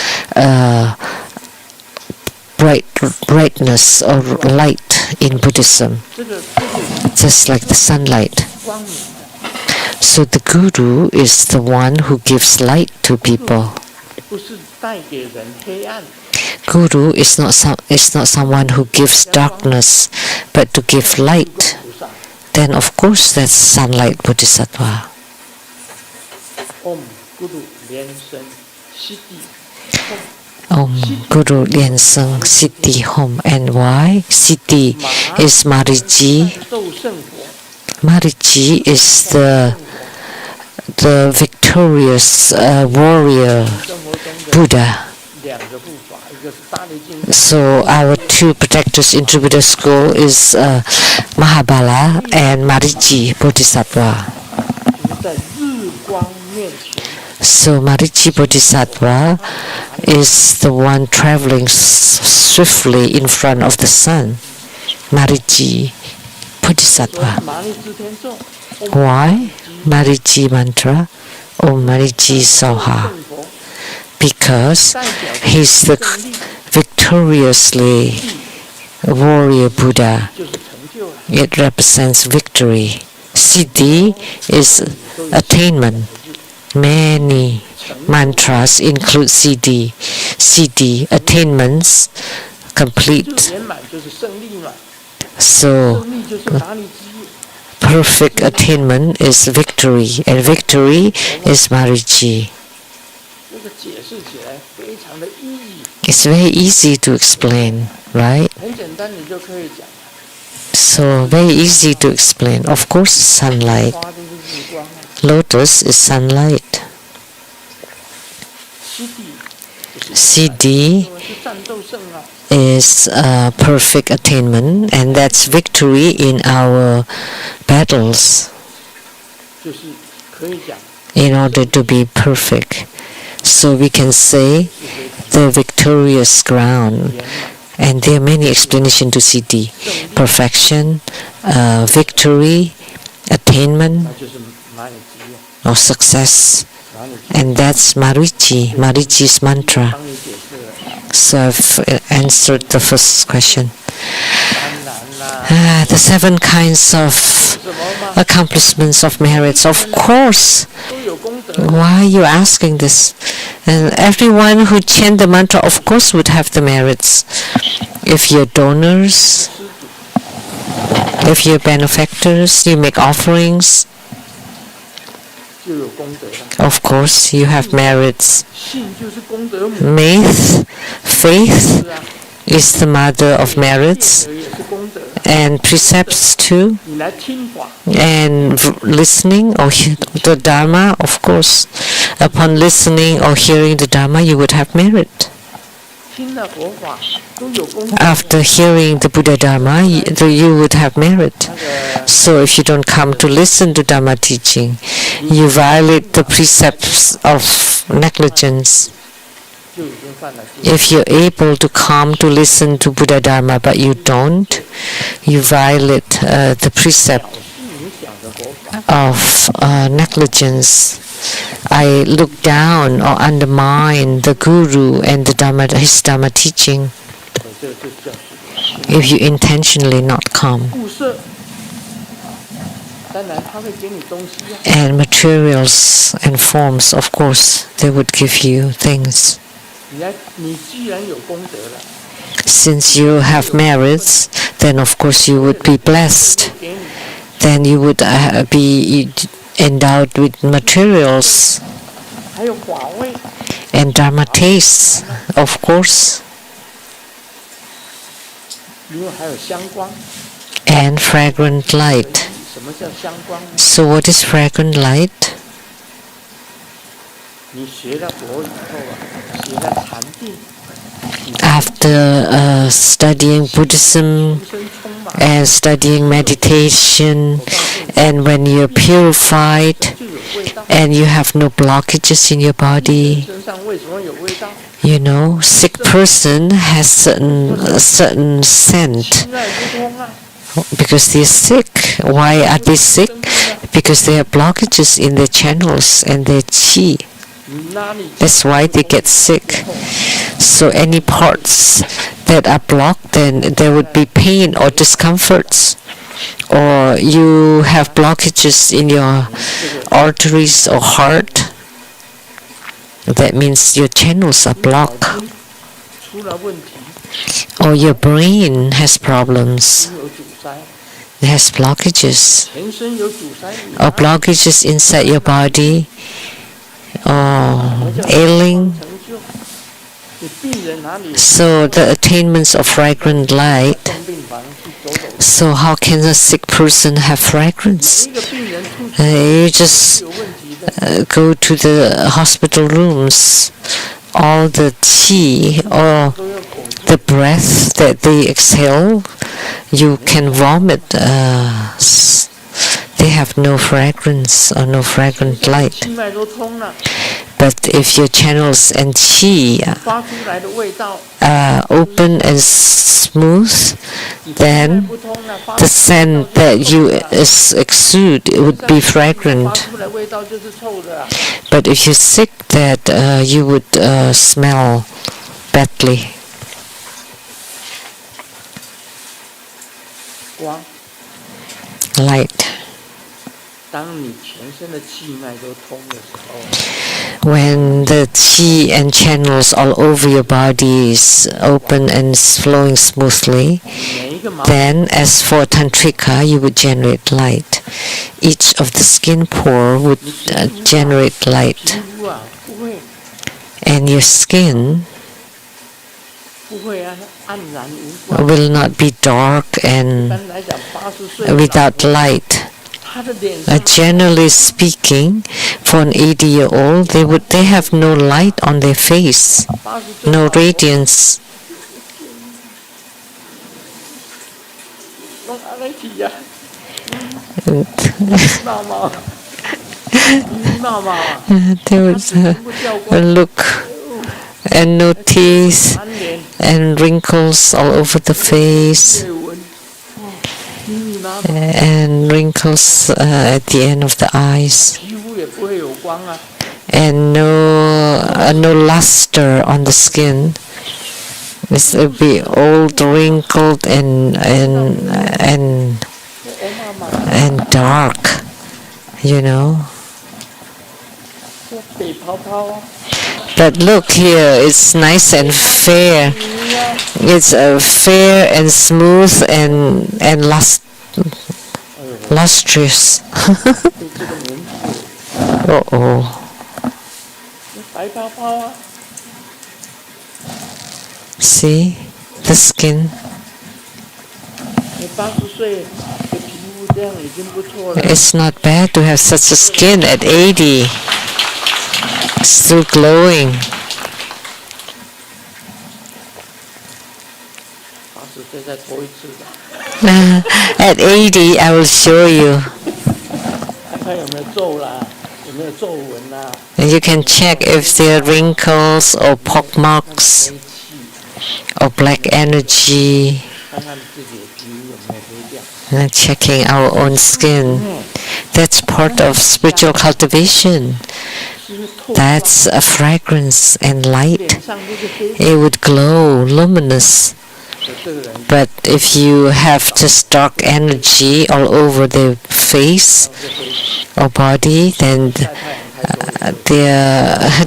brightness or light in Buddhism, just like the sunlight. So the Guru is the one who gives light to people. Guru is not someone who gives darkness, but to give light. Then of course that's sunlight Bodhisattva. Om Guru Lien Seng Siddhi Hom. And why? Siddhi is Mariji. Mariji is the victorious warrior Buddha. 两个护法，一个是大力金， So our two protectors in Buddha school is Mahabala and Marici Bodhisattva. 就是在日光面前， So Marici Bodhisattva is the one traveling swiftly in front of the sun. Marici 所以 Bodhisattva. 麻利支天咒， Why Marici mantra? Om Marici Soha. 圣佛 Because 代表 he's the 胜利， victoriously warrior Buddha. 就是成就了。 It represents victory. Siddhi is attainment. Many mantras include Siddhi. Siddhi, attainments, 就 complete. 圆满就是胜利嘛， So 胜利就是麻利之业。 perfect attainment is victory, and victory is Marici. 这个解释起来非常的 easy， It's very easy to explain, right? 很简单，你就可以讲。 So very easy to explain. Of course, sunlight. 花就是日光啊， Lotus is sunlight. 西地就是 Siddhi 因为是战斗胜啊， is perfect attainment, and that's victory in our battles 就是可以讲 in order to be perfect. So we can say 是非常 the victorious ground, 圆满。 and there are many explanations to Siddhi. 胜利 Perfection, victory, attainment, 那就是麻利之业， or success, 麻利之业。 and that's Marici, Marici's mantra. 帮你解释了， So I've answered the first question. 当然啦， The 7 kinds of 什么嘛， accomplishments of merits. Of course. 都有功德。 Why are you asking this? And everyone who chant the mantra, of course, would have the merits. If you're donors, if you're benefactors, you make offerings, 就有功德了。 of course, you have merits. 信就是功德母， Faith 是啊， is the mother of merits, 戒也是功德。 and precepts too. 你来听法， And listening or the Dharma, of course, upon listening or hearing the Dharma, you would have merit. 听了佛法都有功德。 After hearing the Buddha Dharma, you would have merit. 那个 So if you don't come to listen to Dharma teaching, you violate the precepts of negligence. 就已经犯了戒。 If you're able to come to listen to Buddha Dharma but you don't, you violate the precept 小事影响着佛法， of negligence. I look down or undermine the Guru and his Dharma teaching 这就叫 if you intentionally not come. 故设。当然他会给你东西啊， And materials and forms, of course, they would give you things. 你既然有功德了， Since you have merits, then of course you would be blessed. 给你， Then you would be endowed with materials 还有法味， and Dharma tastes, of course, 因为还有香光。 and fragrant light. 什么叫香光呢？ So what is fragrant light? 你学了佛以后啊，学了禅定， After studying Buddhism 出生充满， and studying meditation, and when you're purified 就有味道。 and you have no blockages in your body, 身上为什么有味道？ you know, sick person has certain scent 心爱不通啊， because they're sick. Why are they sick? Because they have blockages in their channels and their qi. 你哪里 That's why they get sick. So any parts that are blocked, then there would be pain or discomforts. Or you have blockages in your arteries or heart. That means your channels are 脑 blocked. 筋出了问题， Or your brain has problems. 有阻塞， It has blockages. 全身有阻塞， Or blockages inside your body. Or ailing. 成就。你病人哪里 So the attainments of fragrant light. 重病房去走走？ So how can a sick person have fragrance? 每一个病人出 You just 有问题的， go to the hospital rooms. all the qi or the breath that they exhale, you can vomit. They have no fragrance or no fragrant light. 气脉都通了， But if your channels and qi 发出来的味道， are open and smooth, 你气脉 then 不通了，发 the 出 scent that you exude would be 发 fragrant. 出来味道就是臭的啊。 But if you're sick, that you would smell badly. 光， Light. 当你全身的气脉都通的时候， When the qi and channels all over your body is open and flowing smoothly, 每一个毛 then as for tantrika, you would generate light. Each of the skin pore would generate 皮 light, 肤啊，不会 and your skin 不会啊，黯然无光。 will not be dark 一 and 般来讲，80岁的老 without 人 light. 他的脸上 Generally speaking, for an 80-year-old, they have no light on their face, 80岁 no 老人 radiance. 弄阿来提呀， And 闹闹，闹闹啊， there 他 was 全部掉 a 光， look and no teeth 满脸 and wrinkles all over the face 裂纹，哦，密密麻麻， and wrinkles at the end of the eyes 皮肤也不会有光啊， and no luster on the skin. It would be old, wrinkled, and 欧妈妈， dark, you know. 这北泡泡啊， But look here, it's nice and fair. 你呀， It's fair and smooth and lustrous. 对这个年纪， Uh-oh. 这白泡泡啊， See the skin. 你80岁的皮肤这样已经不错了。 It's not bad to have such a skin at 80. Still glowing. 80岁再脱一次吧， At 80, I will show you. 看看有没有皱啦，有没有皱纹啦， And you can check if there are wrinkles or pock marks 黑气， or black energy. 看看自己的皮肤有没有黑掉。 And checking our own skin. That's part of spiritual cultivation. 因为透 That's a fragrance and 脸 light. 上这个黑 It would glow, luminous. 的这个人， But if you have just dark energy all over their face 这黑 or body, then 晒太阳太多，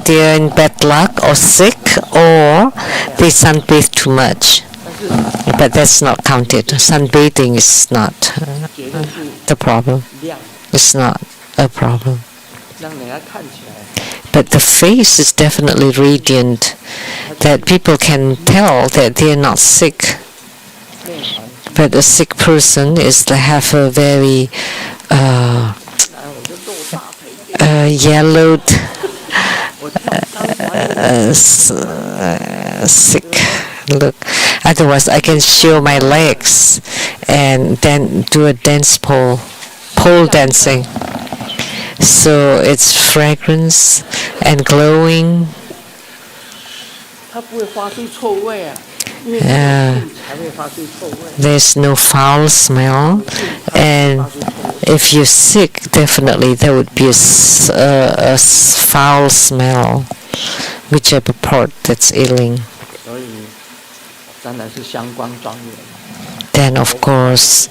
they're in bad luck or sick or they sunbathe too much. 但是 But that's not counted. Sunbathing is not 绝对是 the problem. 亮， It's not a problem. 让人家看起来 But the face is definitely radiant, that people can tell that they're not sick. 内涵。 But a sick person is they have a very 来，我就露大腿给 yellowed 我当 sick look. Otherwise, I can show my legs and then do a dance pole dancing. So it's fragrance and glowing. 它不会发出臭味啊，因为才会发出臭味。 There's no foul smell, and if you're sick, definitely there would be a foul smell, whichever part that's ailing. 所以当然是香光庄严。 Then, of course,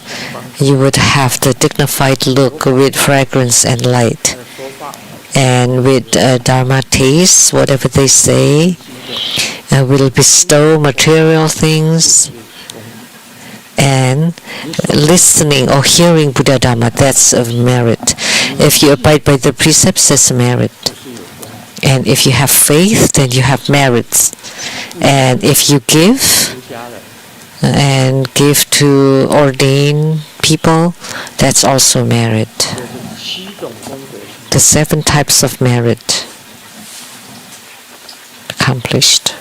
you would have the dignified look with fragrance and light, 说话 and with Dharma taste, whatever they say, will bestow material things, and listening or hearing Buddha Dharma, that's a merit. If you abide by the precepts, that's a merit. And if you have faith, then you have merits. And if you give, 出家人 and give to ordained people, that's also merit. 就是7种功德， The 7 types of merit. accomplished.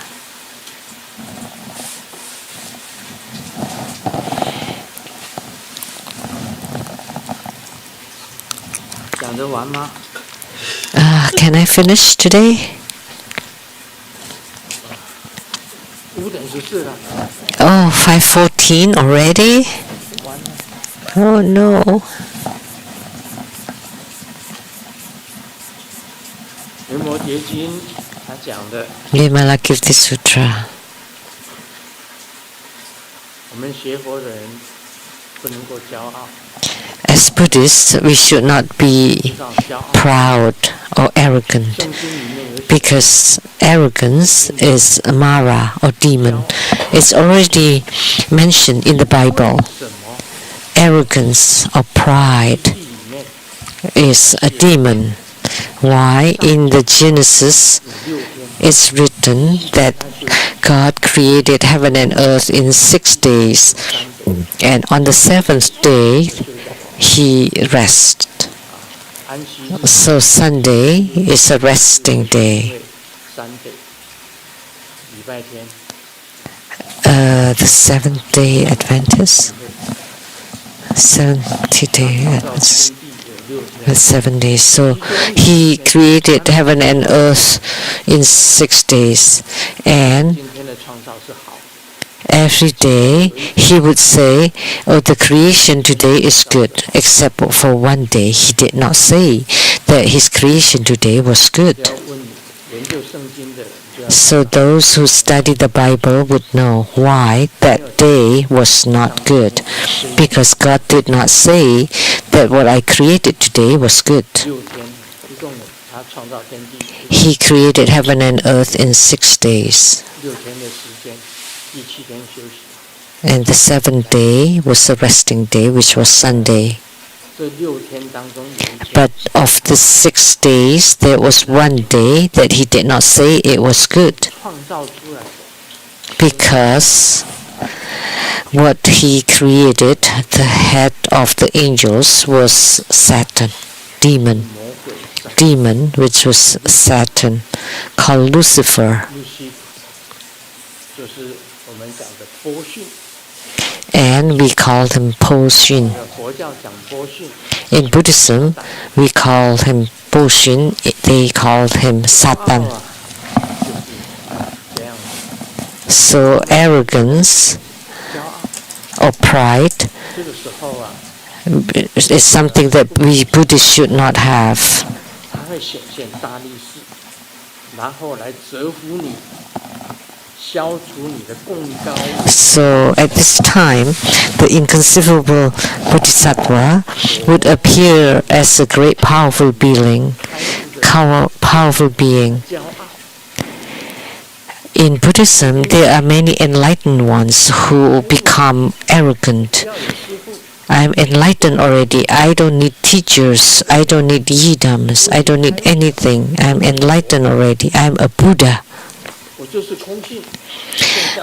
Can I finish today? 5:14了。 Oh, 5:14 already? Oh no. 维摩诘经他讲的， Vimalakirti Sutra. 我们学佛的人不能够骄傲， As Buddhists, we should not be 上骄傲。 proud or arrogant 圣经里面有写 because arrogance is a mara or demon. It's already mentioned in the Bible. 什么？ Arrogance or pride 地里面 is a demon. Why? In the Genesis, 6天， it's written that God created heaven and earth in 6 days, and on the 7th day, He rested. 安息日 So Sunday is a resting day. 3day，礼拜天 The 7th day Adventist, 70 day 到 Adventist, 天地有6 the 天， 7 days. So He created heaven and earth in 6 days, and 今天的创造是好的。 every day He would say, "Oh, the creation today is good," except for one day He did not say that His creation today was good. 只要问研究圣经的人，就要 So those who study the Bible would know why that day was not good. Because God did not say that what I created today was good. 6天，一共他创造天地 He created heaven and earth in 6 days. 6天的时间，第7天休息。 And the 7th day was a resting day, which was Sunday. 这6天当中有一天 But of the 6 days, there was one day that He did not say it was good. 创造出来的 Because what He created, the head of the angels, was Satan, demon. 魔鬼撒 Demon, which was Satan, called Lucifer. 路西弗，就是我们讲的波旬。 And we called him Po Shin. 佛教讲波旬， In Buddhism, we call him Po Shin. They called him 傲 Satan. 啊，就是这样的 So arrogance 骄傲。 or pride 这个时候啊， is something that we Buddhists should not have. 它会显现大力士，然后来折服你，消除你的贡高。 So at this time, the inconceivable Bodhisattva would appear as a great powerful being, powerful being. 骄傲， In Buddhism, there are many enlightened ones who become arrogant. 要有师傅， I'm enlightened already. I don't need teachers. I don't need yidams. I don't need anything. I'm enlightened already. I'm a Buddha. 我就是空性。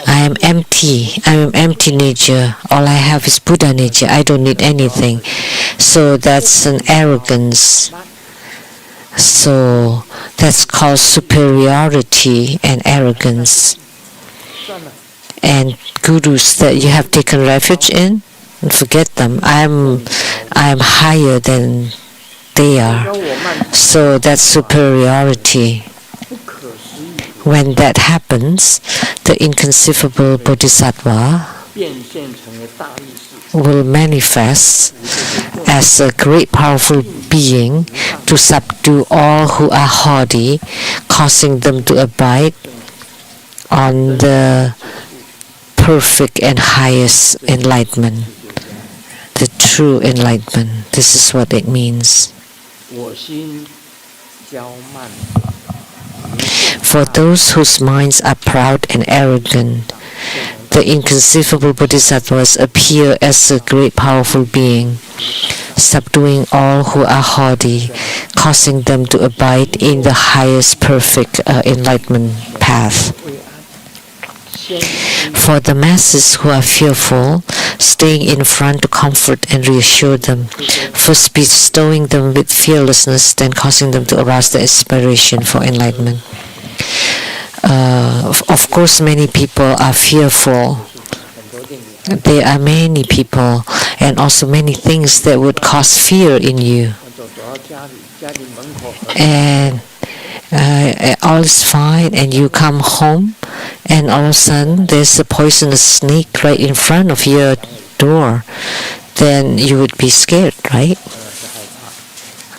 I am empty. I'm empty nature. All I have is Buddha nature. I don't need anything. So that's an arrogance. So that's called superiority and arrogance. 算了， And gurus that you have taken refuge in, forget them. I'm higher than they 跟 are. 我慢， So that's superiority. 不可思议， When that happens, the inconceivable Bodhisattva 变现成为大力士， will manifest as a great powerful being to subdue all who are haughty, causing them to abide on the perfect and highest enlightenment, the true enlightenment. This is what it means. 我心骄慢， For those whose minds are proud and arrogant, the inconceivable bodhisattvas appear as a great powerful being, subduing all who are haughty, causing them to abide in the highest perfect enlightenment path. 为安。先 For the masses who are fearful, staying in front to comfort and reassure them, first bestowing them with fearlessness, then causing them to arouse the aspiration for enlightenment. Of course, many people are fearful. There are many people and also many things that would cause fear in you. And all is fine, and you come home, and all of a sudden there's a poisonous snake right in front of your door. Then you would be scared, right?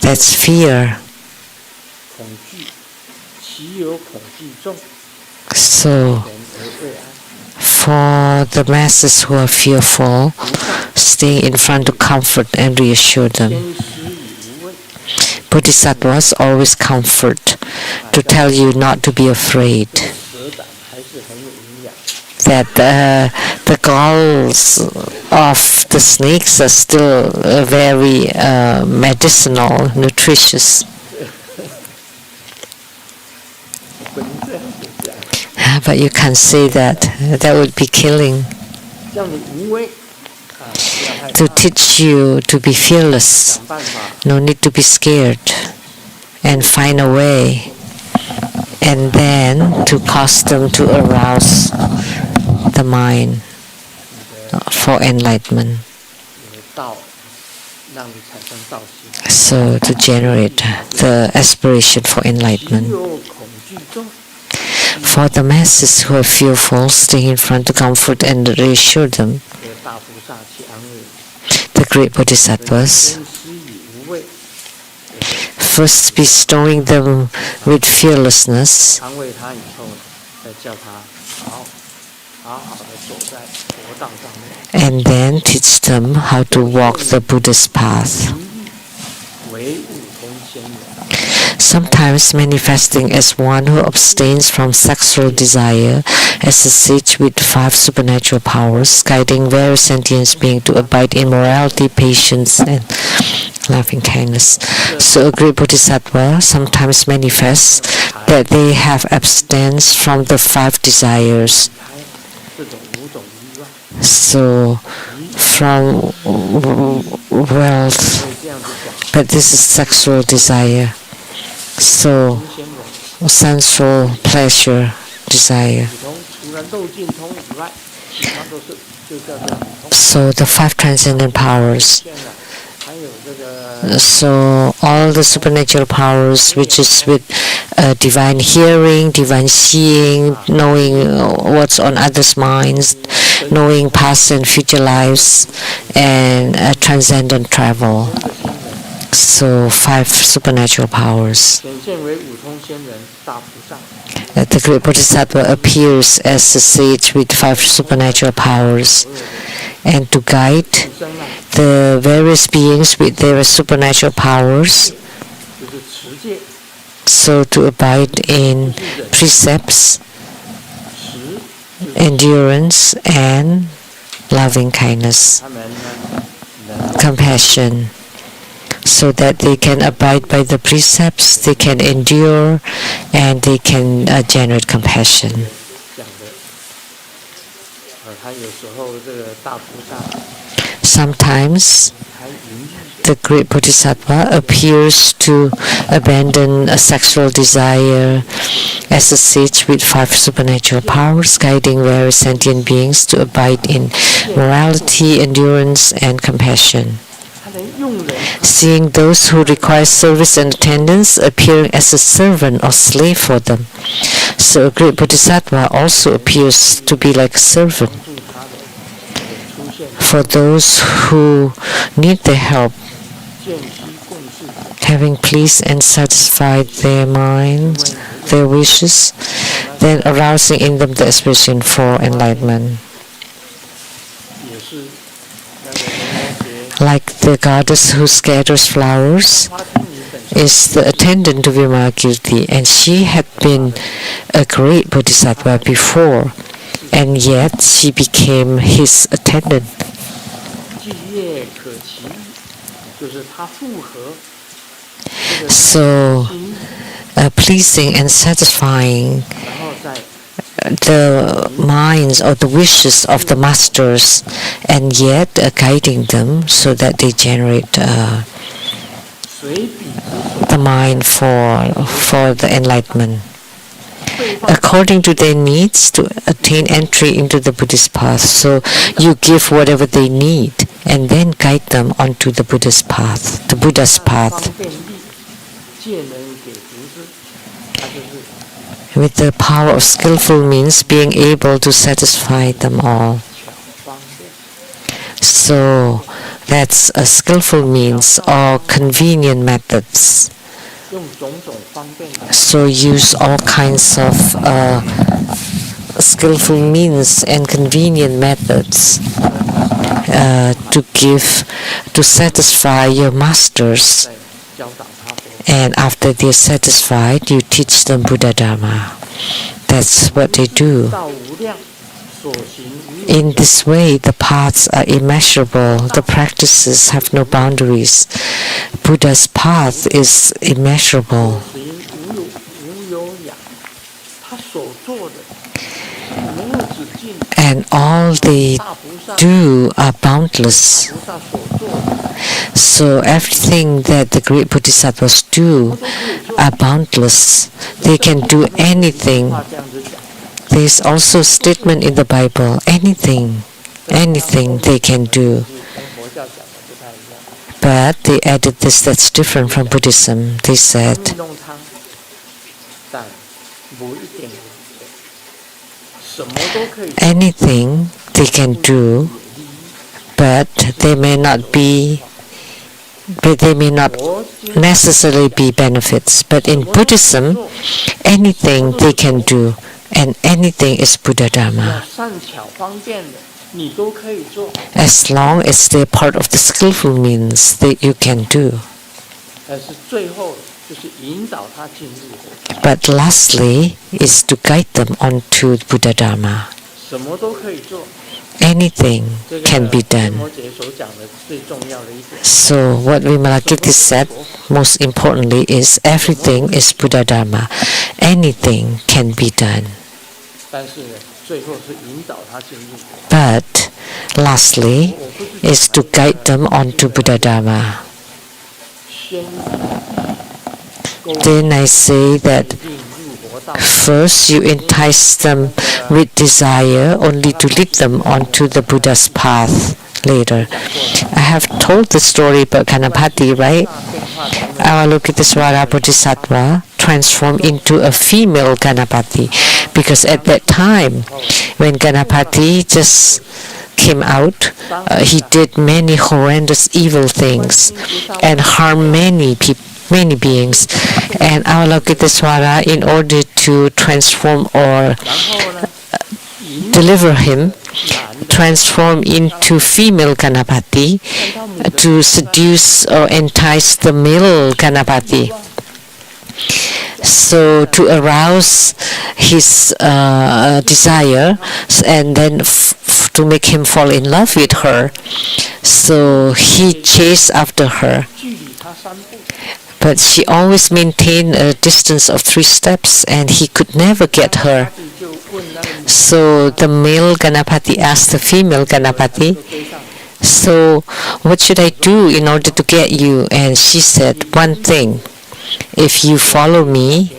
That's fear. So, for the masses who are fearful, stay in front to comfort and reassure them. Bodhisattvas always comfort to tell you not to be afraid. That the galls of the snakes are still very medicinal, nutritious. But you can't say that. That would be killing. To teach you to be fearless, no need to be scared, and find a way, and then to cause them to arouse the mind for enlightenment. So to generate the aspiration for enlightenment. For the masses who are fearful, stay in front to comfort and reassure them. The great bodhisattvas first bestowing them with fearlessness, and then teach them how to walk the Buddha's path. Sometimes manifesting as one who abstains from sexual desire, as a sage with 5 supernatural powers, guiding various sentient beings to abide in morality, patience, and loving kindness. So a great bodhisattva sometimes manifests that they have abstained from the 5 desires. So from wealth, but this is sexual desire. So sensual pleasure desire. So the 5 transcendent powers. So all the supernatural powers, which is with divine hearing, divine seeing, knowing what's on others' minds, knowing past and future lives, and transcendent travel. So 5 supernatural powers. The great bodhisattva appears as a sage with 5 supernatural powers, and to guide the various beings with their supernatural powers, so to abide in precepts, endurance, and loving kindness, compassion, so that they can abide by the precepts, they can endure, and they can generate compassion. Sometimes the great bodhisattva appears to abandon a sexual desire as a sage with 5 supernatural powers, guiding various sentient beings to abide in morality, endurance, and compassion. Seeing those who require service and attendance, appearing as a servant or slave for them. So a great bodhisattva also appears to be like a servant for those who need their help, having pleased and satisfied their minds, their wishes, then arousing in them the aspiration for enlightenment. Like the goddess who scatters flowers is the attendant to Vimalakirti, and she had been a great bodhisattva before, and yet she became his attendant. So pleasing and satisfying the minds or the wishes of the masters, and yet guiding them so that they generate the mind for the enlightenment. according to their needs to attain entry into the Buddhist path. So you give whatever they need and then guide them onto the Buddhist path, the Buddha's 方 path. 便力，借能给足之，它就是 With the power of skillful means, being able to satisfy them all. 方便。 So that's a skillful means or convenient methods. 用种种方便的 So use all kinds of skillful means and convenient methods to satisfy your masters. 在教导他佛， And after they're satisfied, you teach them Buddha Dharma. That's what they do. 道无量，所行无有， In this way, the paths are immeasurable. The practices have no boundaries. Buddha's path is immeasurable. 所行无有涯，他所做的没有止境， And all they 大菩萨 do are boundless. 菩萨所做的， So everything that the great bodhisattvas do are boundless. They can do anything. 话这样子讲， There's also a statement in the Bible, anything they can do. 跟佛教讲的不太一样。 But they added this that's different from Buddhism. They said, 运动汤，但无一点什么都可以 anything they can do, but they may not佛经 necessarily be benefits. But in Buddhism, anything they can do, and anything is Buddha 要 Dharma. 善巧方便的，你都可以做。 As long as they're part of the skillful means that you can do. 但是最后就是引导他进入的， But lastly is to guide them onto Buddha Dharma. 什么都可以做。 Anything 这个 can be 摩 done. 羯所讲的最重要的一点， So what Vimalakirti said most importantly is everything is Buddha Dharma. Anything can be done. 但是呢，最后是引导他进入。 But lastly is to guide them onto Buddha Dharma. 先 Then I say that 进入佛道， first you entice them with desire only to lead them onto the Buddha's path later. I have told the story about Ganapati, right? 大变化成 Avalokitesvara Bodhisattva transformed into a female Ganapati because at that time when Ganapati just came out, he did many horrendous evil things and harmed many beings. And Avalokitesvara, in order to transform or 然后呢，引 deliver him, 男的 transform into female Ganapati 看到母的 to seduce or entice the male Ganapati. So to arouse his desire and then to make him fall in love with her. So he chased after her. 距离他3步， But she always maintained a distance of 3 steps and he could never get her. 就问那个母 So the male Ganapati asked the female Ganapati, 就追上， so what should I do in order to get you? And she said, one thing, if you follow me,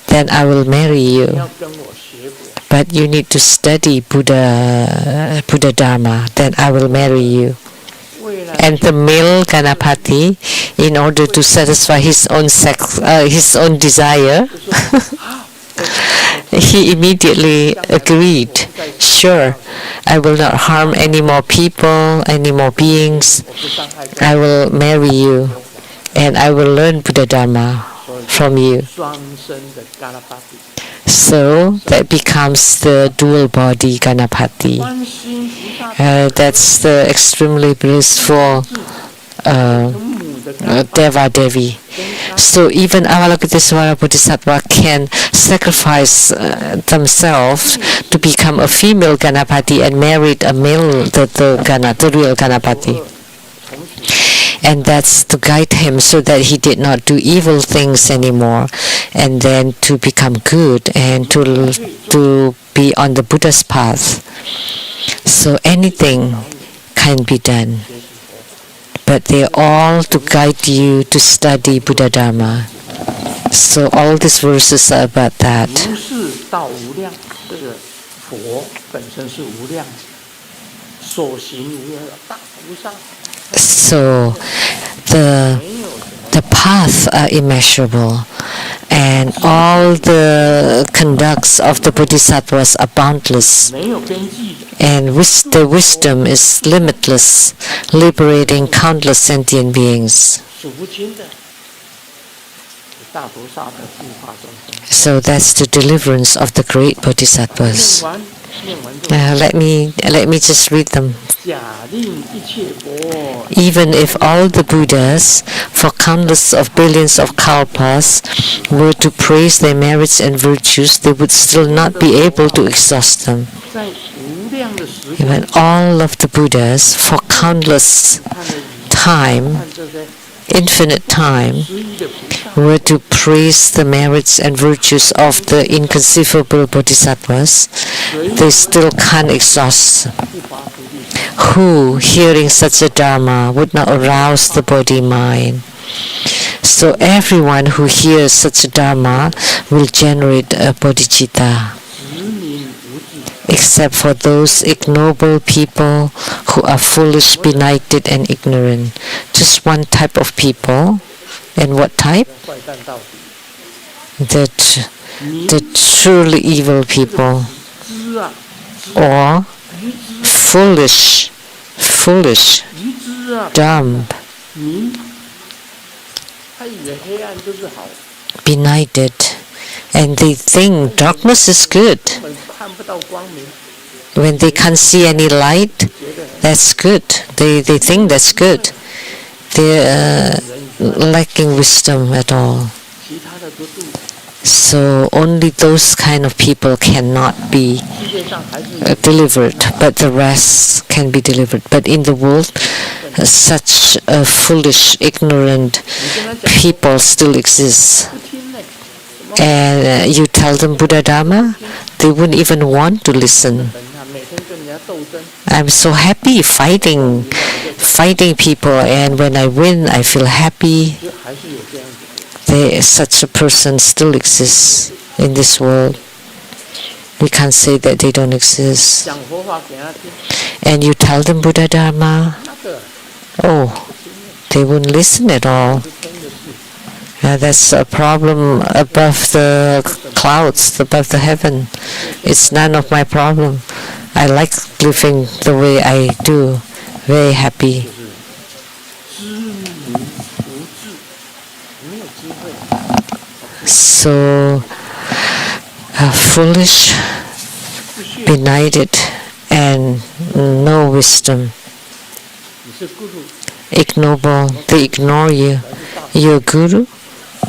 then I will marry 你 you. 要跟我学佛， But you need to study Buddha Dharma, then I will marry you. 未来 And the male Ganapati, in order to satisfy his own desire, 就说啊， he immediately agreed. Sure, I will not harm any more people, any more beings. 我不伤害 I will marry you, and I will learn Buddha Dharma 所以 from you. 双生的嘎拉巴蒂， So that becomes the dual body Ganapati. 观世音菩萨 That's the extremely blissful 跟母的嘎拉巴蒂 Deva Devi. 跟他 So even Avalokitesvara Bodhisattva can sacrifice themselves to become a female Ganapati and marry a male, the real Ganapati. 重许 And that's to guide him so that he did not do evil things anymore, and then to become good and to be on the Buddha's path. So anything can be done, 学习佛法， but they're all to guide you to study Buddha Dharma. So all these verses are about that. 如是道无量，这个佛本身是无量，所行无量，大菩萨。So the paths are immeasurable, and all the conducts of the bodhisattvas are boundless, 没有边际的， and the wisdom is limitless, liberating countless sentient beings. 数不清的。大菩萨的护法众生。 So that's the deliverance of the great bodhisattvas. 念完之后， Let me just read them. 假令一切佛， Even if all the Buddhas, for countless of billions of kalpas, were to praise their merits and virtues, they would still not be able to exhaust them. 在无量的时 Even 空， all of the Buddhas, for countless 看了 time, 看这些 infinite time, 十一的菩萨， were to praise the merits and virtues of the inconceivable bodhisattvas, they still can't exhaust. 不发菩提心， Who, hearing such a dharma, would not arouse the body mind? So everyone who hears such a dharma will generate a bodhicitta, 直名无智， except for those ignoble people who are foolish, benighted, and ignorant. Just one type of people. And what type? 坏蛋到底。 The truly evil people, 知啊， or 愚知， foolish, 愚知啊， dumb, 明，他以为黑暗就是好， benighted, and they think darkness is good. 根本看不到光明， When they can't see any light, 觉得 that's good. They think that's good. They're lacking wisdom at all. 其他的都度。 So only those kind of people cannot be 世界上还是有 delivered, but the rest can be delivered. But in the world, such foolish, ignorant 你跟他讲 people still exist. 不听呢，什么 And you tell them Buddha Dharma, they wouldn't even want to listen. 本啊，每天跟人家斗争， I'm so happy fighting people, and when I win, I feel happy. 就还是有这样子的。 Such a person still exists in this world. We can't say that they don't exist. 讲佛法给他听， And you tell them Buddha Dharma, 那个 oh, they won't listen at all. 是真的是 That's a problem above the clouds, above the heaven. It's none of my problem. I like living the way I do, very happy. 知迷无智，没有智慧， So foolish, 不屑。 benighted, and no wisdom. 你是 guru， Ignoble, they ignore you. 还是大？ You're a guru?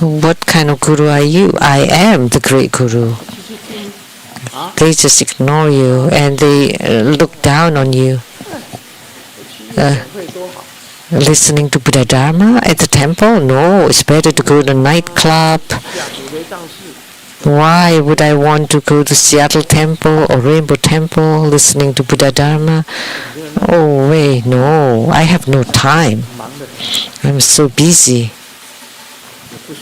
What kind of guru are you? I am the great guru. 其实听啊， They just ignore you and they look down on you. 去夜总会多好， Listening to Buddha Dharma at the temple? No, it's better to go to a nightclub. 下土雷藏寺， Why would I want to go to Seattle Temple or Rainbow Temple listening to Buddha Dharma? Oh, wait, no, I have no time. 忙的 I'm so busy. 也不屑。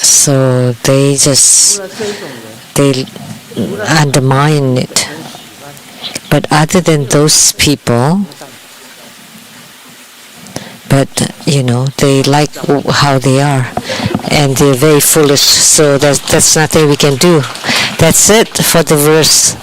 So they just 除了这种人， they undermine it. 很喜欢 But other than those people, 上 but they like how they are, and they're very foolish. So that's nothing we can do. That's it for the verse.